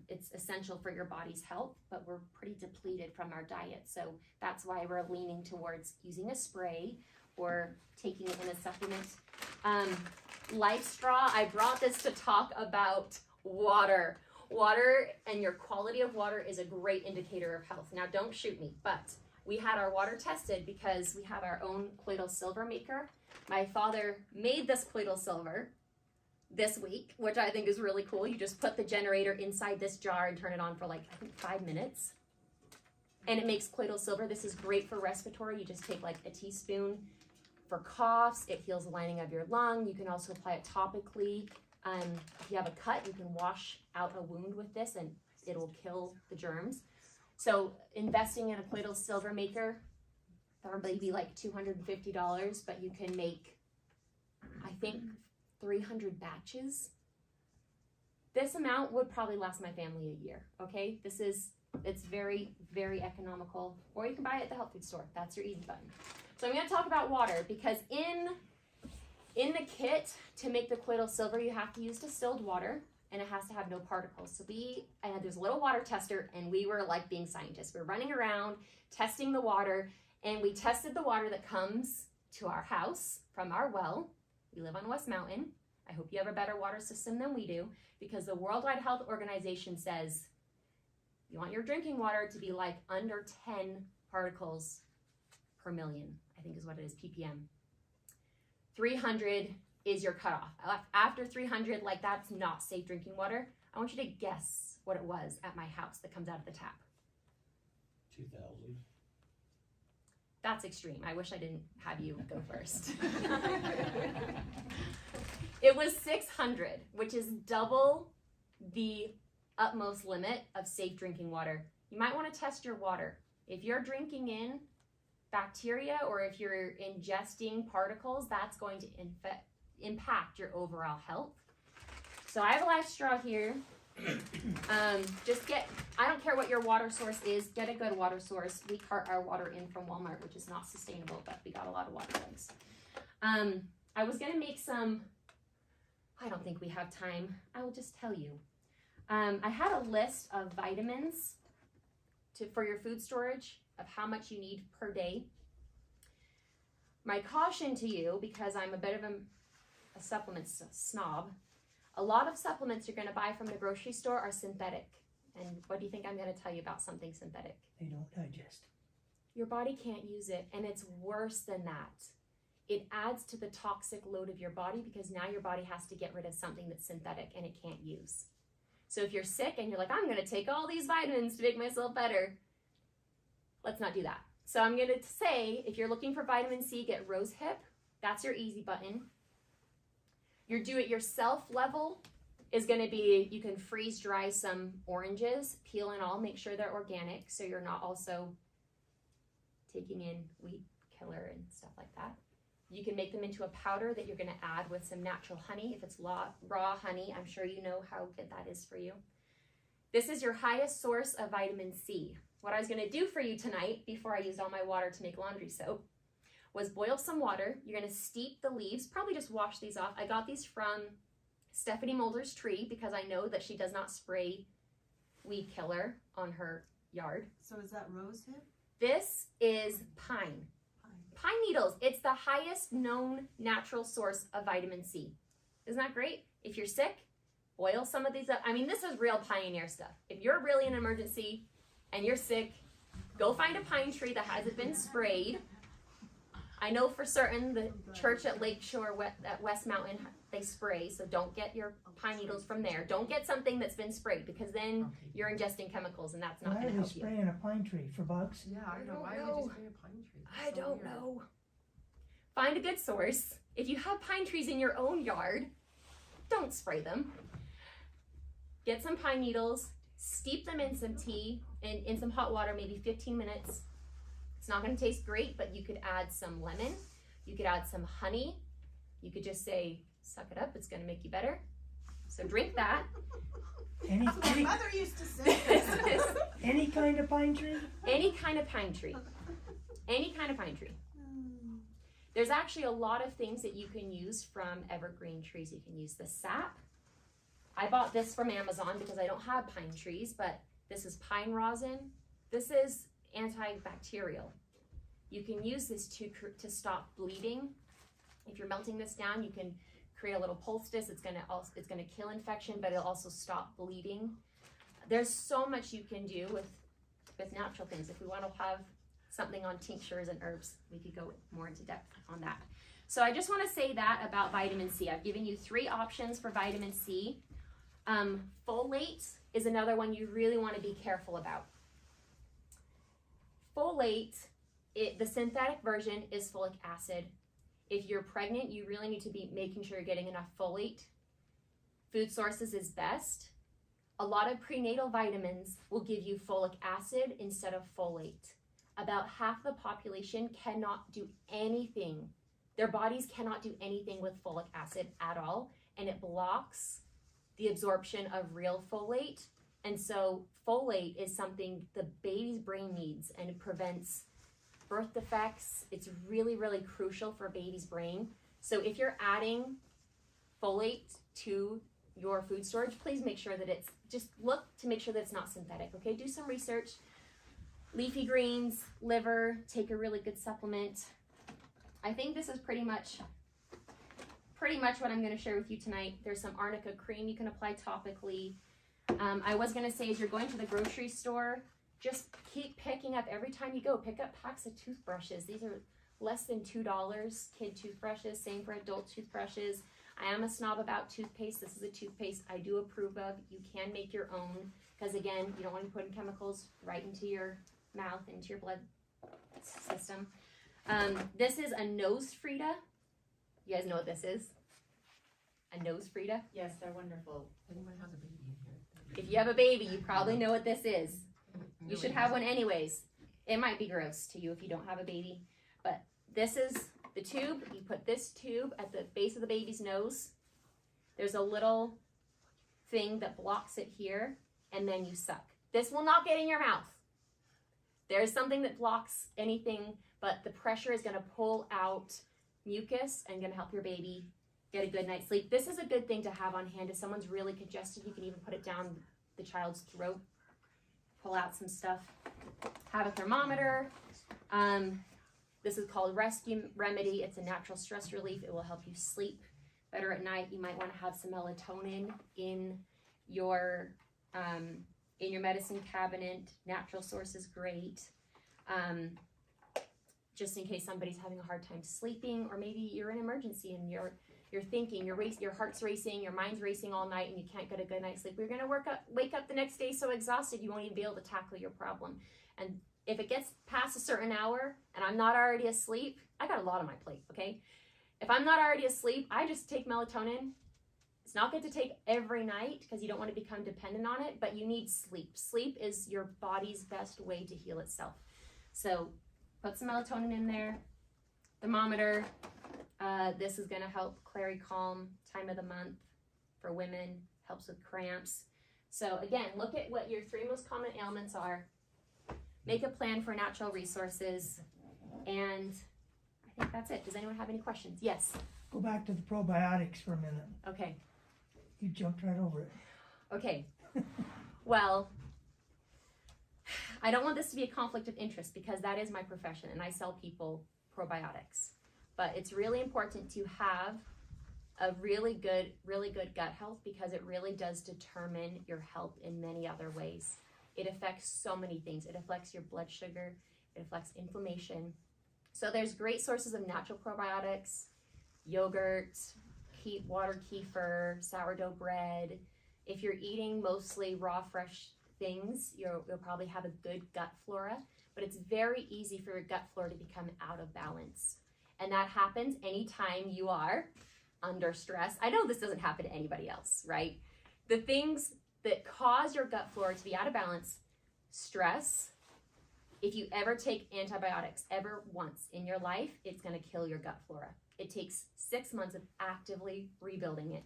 it's essential for your body's health, but we're pretty depleted from our diet. So that's why we're leaning towards using a spray or taking it in a supplement. Life Straw, I brought this to talk about water. Water and your quality of water is a great indicator of health. Now don't shoot me, but we had our water tested because we have our own colloidal silver maker. My father made this colloidal silver this week, which I think is really cool. You just put the generator inside this jar and turn it on for like, I think 5 minutes. And it makes colloidal silver. This is great for respiratory. You just take like a teaspoon for coughs. It heals the lining of your lung. You can also apply it topically. If you have a cut, you can wash out a wound with this and it'll kill the germs. So investing in a colloidal silver maker, that'll be like $250, but you can make, I think, 300 batches. This amount would probably last my family a year, okay? It's very, very economical, or you can buy it at the health food store. That's your easy button. So I'm gonna talk about water because in the kit to make the colloidal silver, you have to use distilled water and it has to have no particles. So there's a little water tester and we were like being scientists. We're running around testing the water and we tested the water that comes to our house from our well. We live on West Mountain. I hope you have a better water system than we do because the World Wide Health Organization says you want your drinking water to be like under 10 particles per million, I think is what it is, ppm. 300 is your cutoff. After 300, like that's not safe drinking water. I want you to guess what it was at my house that comes out of the tap. 2,000. That's extreme. I wish I didn't have you go first. It was 600, which is double the utmost limit of safe drinking water. You might want to test your water. If you're drinking in bacteria or if you're ingesting particles, that's going to impact your overall health. So I have a Life Straw here. I don't care what your water source is, get a good water source. We cart our water in from Walmart, which is not sustainable, but we got a lot of water bugs. I was gonna make some, I don't think we have time. I will just tell you. I had a list of vitamins for your food storage of how much you need per day. My caution to you, because I'm a bit of a supplement snob, a lot of supplements you're going to buy from the grocery store are synthetic. And what do you think I'm going to tell you about something synthetic? They don't digest. Your body can't use it, and it's worse than that. It adds to the toxic load of your body because now your body has to get rid of something that's synthetic and it can't use. So if you're sick and you're like, I'm going to take all these vitamins to make myself better, let's not do that. So I'm going to say, if you're looking for vitamin C, get Rose Hip. That's your easy button. Your do-it-yourself level is going to be, you can freeze dry some oranges, peel and all, make sure they're organic so you're not also taking in weed killer and stuff like that. You can make them into a powder that you're going to add with some natural honey. If it's raw honey, I'm sure you know how good that is for you. This is your highest source of vitamin C. What I was going to do for you tonight, before I used all my water to make laundry soap, was boil some water. You're going to steep the leaves, probably just wash these off. I got these from Stephanie Mulder's tree because I know that she does not spray weed killer on her yard. So is that rose hip? This is pine. Pine needles. It's the highest known natural source of vitamin C. Isn't that great? If you're sick, boil some of these up. I mean, this is real pioneer stuff. If you're really in an emergency and you're sick, go find a pine tree that hasn't been sprayed. I know for certain the church at Lakeshore at West Mountain, they spray, so don't get your pine needles from there. Don't get something that's been sprayed because then you're ingesting chemicals and that's not going to help you. Why are they spraying a pine tree? For bugs? Yeah, I don't know. Why would you spray a pine tree? I don't know. Find a good source. If you have pine trees in your own yard, don't spray them. Get some pine needles, steep them in some tea and in some hot water, maybe 15 minutes. It's not going to taste great, but you could add some lemon. You could add some honey. You could just say, suck it up, it's going to make you better. So drink that. Any Mother used to say. any kind of pine tree? Any kind of pine tree. Any kind of pine tree. There's actually a lot of things that you can use from evergreen trees. You can use the sap. I bought this from Amazon because I don't have pine trees, but this is pine rosin. This is antibacterial. You can use this to stop bleeding. If you're melting this down, you can create a little poultice. It's gonna kill infection, but it'll also stop bleeding. There's so much you can do with natural things. If we want to have something on tinctures and herbs, we could go more into depth on that. So I just want to say that about vitamin C. I've given you 3 options for vitamin C. Folate is another one you really want to be careful about. Folate, the synthetic version is folic acid. If you're pregnant, you really need to be making sure you're getting enough folate. Food sources is best. A lot of prenatal vitamins will give you folic acid instead of folate. About half the population cannot do anything. Their bodies cannot do anything with folic acid at all, and it blocks the absorption of real folate. And so folate is something the baby's brain needs, and it prevents birth defects. It's really, really crucial for a baby's brain. So if you're adding folate to your food storage, please make sure that just look to make sure that it's not synthetic, okay? Do some research. Leafy greens, liver, take a really good supplement. I think this is pretty much what I'm going to share with you tonight. There's some Arnica Cream you can apply topically. I was going to say, as you're going to the grocery store, just keep picking up every time you go. Pick up packs of toothbrushes. These are less than $2. Kid toothbrushes, same for adult toothbrushes. I am a snob about toothpaste. This is a toothpaste I do approve of. You can make your own because, again, you don't want to put in chemicals right into your mouth, into your blood system. This is a nose Frida. You guys know what this is? A nose Frida? Yes, they're wonderful. Anyone has a baby in here? If you have a baby, you probably know what this is. You should have one anyways. It might be gross to you if you don't have a baby, but this is the tube. You put this tube at the base of the baby's nose. There's a little thing that blocks it here, and then you suck. This will not get in your mouth. There's something that blocks anything, but the pressure is going to pull out mucus and going to help your baby get a good night's sleep. This is a good thing to have on hand. If someone's really congested, you can even put it down the child's throat, pull out some stuff. Have a thermometer. This is called Rescue Remedy. It's a natural stress relief. It will help you sleep better at night. You might want to have some melatonin in your medicine cabinet. Natural source is great. Just in case somebody's having a hard time sleeping, or maybe you're in an emergency and you're thinking, your heart's racing, your mind's racing all night, and you can't get a good night's sleep. You're gonna wake up the next day so exhausted you won't even be able to tackle your problem. And if it gets past a certain hour and I'm not already asleep, I got a lot on my plate, okay? If I'm not already asleep, I just take melatonin. It's not good to take every night because you don't want to become dependent on it, but you need sleep. Sleep is your body's best way to heal itself. So put some melatonin in there. Thermometer. This is going to help calm time of the month for women, helps with cramps. So again, look at what your 3 most common ailments are. Make a plan for natural resources. And I think that's it. Does anyone have any questions? Yes. Go back to the probiotics for a minute. Okay. You jumped right over it. Okay. Well, I don't want this to be a conflict of interest because that is my profession and I sell people probiotics. But it's really important to have a really good gut health because it really does determine your health in many other ways. It affects so many things. It affects your blood sugar. It affects inflammation. So there's great sources of natural probiotics, yogurt, water kefir, sourdough bread. If you're eating mostly raw, fresh things, you'll probably have a good gut flora, but it's very easy for your gut flora to become out of balance. And that happens anytime you are under stress. I know this doesn't happen to anybody else, right? The things that cause your gut flora to be out of balance, stress. If you ever take antibiotics ever once in your life, it's going to kill your gut flora. It takes 6 months of actively rebuilding it.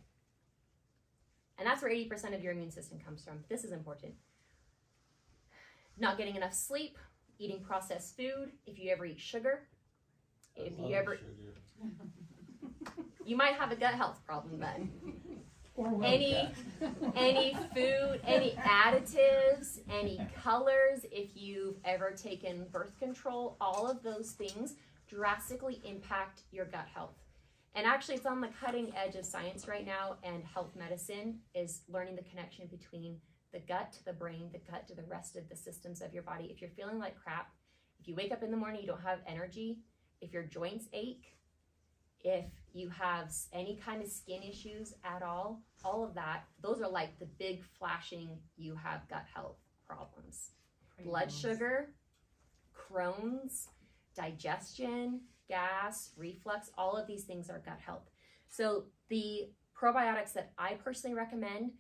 And that's where 80% of your immune system comes from. This is important. Not getting enough sleep, eating processed food, if you ever eat sugar, if you ever, you might have a gut health problem then. Any food, any additives, any colors, if you've ever taken birth control, all of those things drastically impact your gut health. And actually, it's on the cutting edge of science right now, and health medicine is learning the connection between the gut to the brain, the gut to the rest of the systems of your body. If you're feeling like crap, if you wake up in the morning, you don't have energy, if your joints ache, if you have any kind of skin issues at all of that, those are like the big flashing, you have gut health problems. Blood sugar, Crohn's, digestion, gas, reflux, all of these things are gut health. So the probiotics that I personally recommend,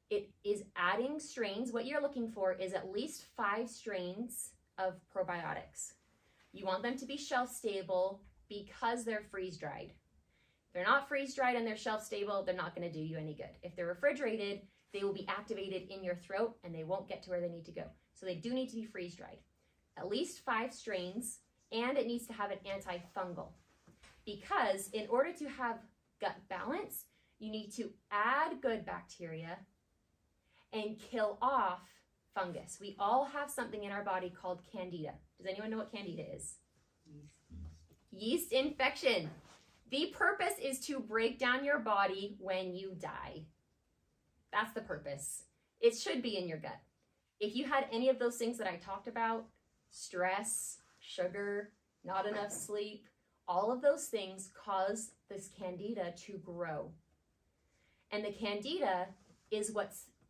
it is adding strains. What you're looking for is at least 5 strains of probiotics. You want them to be shelf stable because they're freeze dried. If they're not freeze dried and they're shelf stable, they're not going to do you any good. If they're refrigerated, they will be activated in your throat and they won't get to where they need to go. So they do need to be freeze dried. At least 5 strains, and it needs to have an antifungal. Because in order to have gut balance, you need to add good bacteria and kill off fungus. We all have something in our body called candida. Does anyone know what candida is? Yeast infection. The purpose is to break down your body when you die. That's the purpose. It should be in your gut. If you had any of those things that I talked about, stress, sugar, not enough sleep, all of those things cause this candida to grow. And the candida is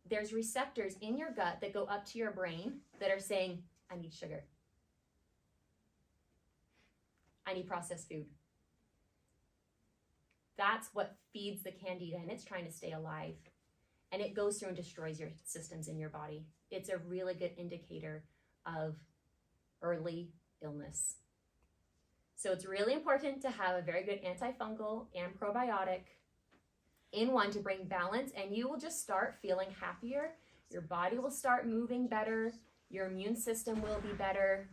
there's receptors in your gut that go up to your brain that are saying, I need sugar. I need processed food. That's what feeds the candida, and it's trying to stay alive. And it goes through and destroys your systems in your body. It's a really good indicator of early illness. So it's really important to have a very good antifungal and probiotic in one to bring balance, and you will just start feeling happier. Your body will start moving better. Your immune system will be better.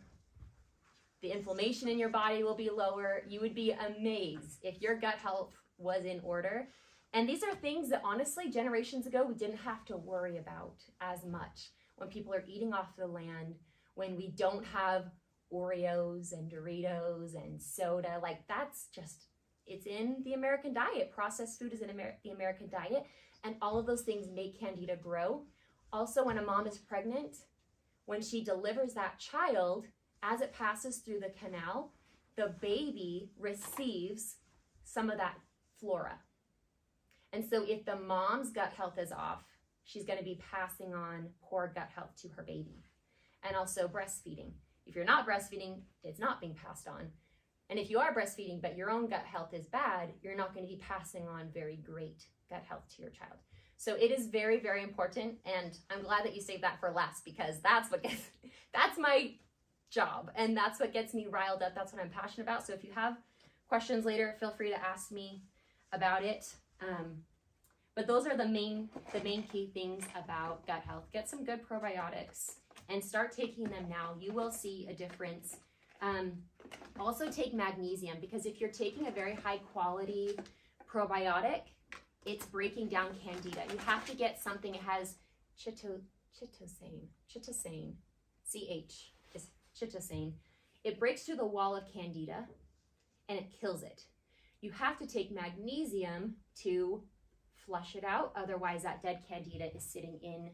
The inflammation in your body will be lower. You would be amazed if your gut health was in order. And these are things that honestly, generations ago, we didn't have to worry about as much. When people are eating off the land, when we don't have Oreos and Doritos and soda, like that's just, it's in the American diet. Processed food is in the American diet, and all of those things make candida grow. Also, when a mom is pregnant, when she delivers that child, as it passes through the canal, the baby receives some of that flora. And so if the mom's gut health is off, she's going to be passing on poor gut health to her baby. And also breastfeeding. If you're not breastfeeding, it's not being passed on. And if you are breastfeeding, but your own gut health is bad, you're not going to be passing on very great gut health to your child. So it is very, very important. And I'm glad that you saved that for last, because that's my job. And that's what gets me riled up. That's what I'm passionate about. So if you have questions later, feel free to ask me about it. But those are the main key things about gut health. Get some good probiotics and start taking them now. You will see a difference. Also take magnesium, because if you're taking a very high quality probiotic, it's breaking down candida. You have to get something that has chitosan, CH is chitosan. It breaks through the wall of candida and it kills it. You have to take magnesium to flush it out, otherwise that dead candida is sitting in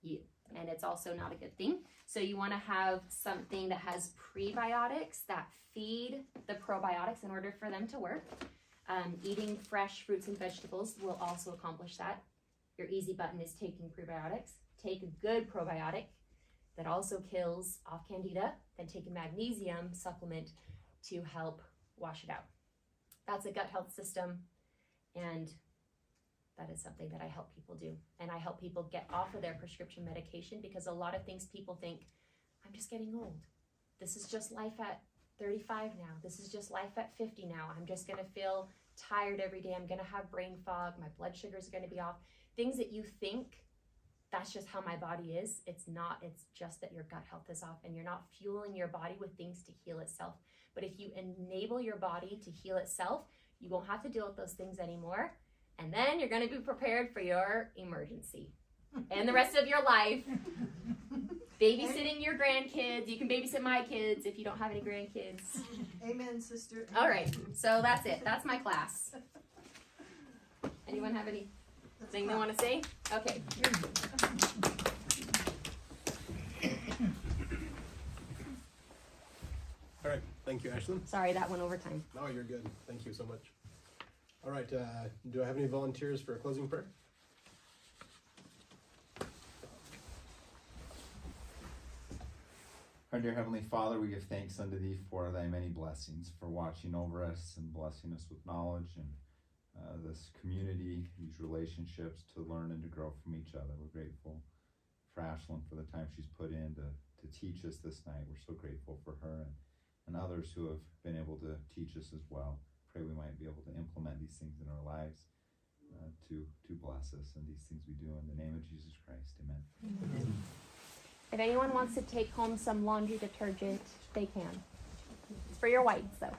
you, and it's also not a good thing. So you want to have something that has prebiotics that feed the probiotics in order for them to work. Eating fresh fruits and vegetables will also accomplish that. Your easy button is taking prebiotics. Take a good probiotic that also kills off candida, then take a magnesium supplement to help wash it out. That's a gut health system, and that is something that I help people do. And I help people get off of their prescription medication, because a lot of things people think, I'm just getting old. This is just life at 35 now. This is just life at 50 now. I'm just gonna feel tired every day. I'm gonna have brain fog. My blood sugars are gonna be off. Things that you think, that's just how my body is. It's not, it's just that your gut health is off and you're not fueling your body with things to heal itself. But if you enable your body to heal itself, you won't have to deal with those things anymore. And then you're gonna be prepared for your emergency and the rest of your life. Babysitting your grandkids. You can babysit my kids if you don't have any grandkids. Amen, sister. All right, so that's it. That's my class. Anyone have anything they want to say? Okay. All right, thank you, Ashlyn. Sorry, that went over time. No, you're good. Thank you so much. All right, do I have any volunteers for a closing prayer? Our dear Heavenly Father, we give thanks unto Thee for Thy many blessings, for watching over us and blessing us with knowledge and this community, these relationships to learn and to grow from each other. We're grateful for Ashlyn for the time she's put in to teach us this night. We're so grateful for her and others who have been able to teach us as well. Pray we might be able to implement these things in our lives to bless us and these things we do in the name of Jesus Christ. Amen. Amen. If anyone wants to take home some laundry detergent, they can. It's for your whites, though.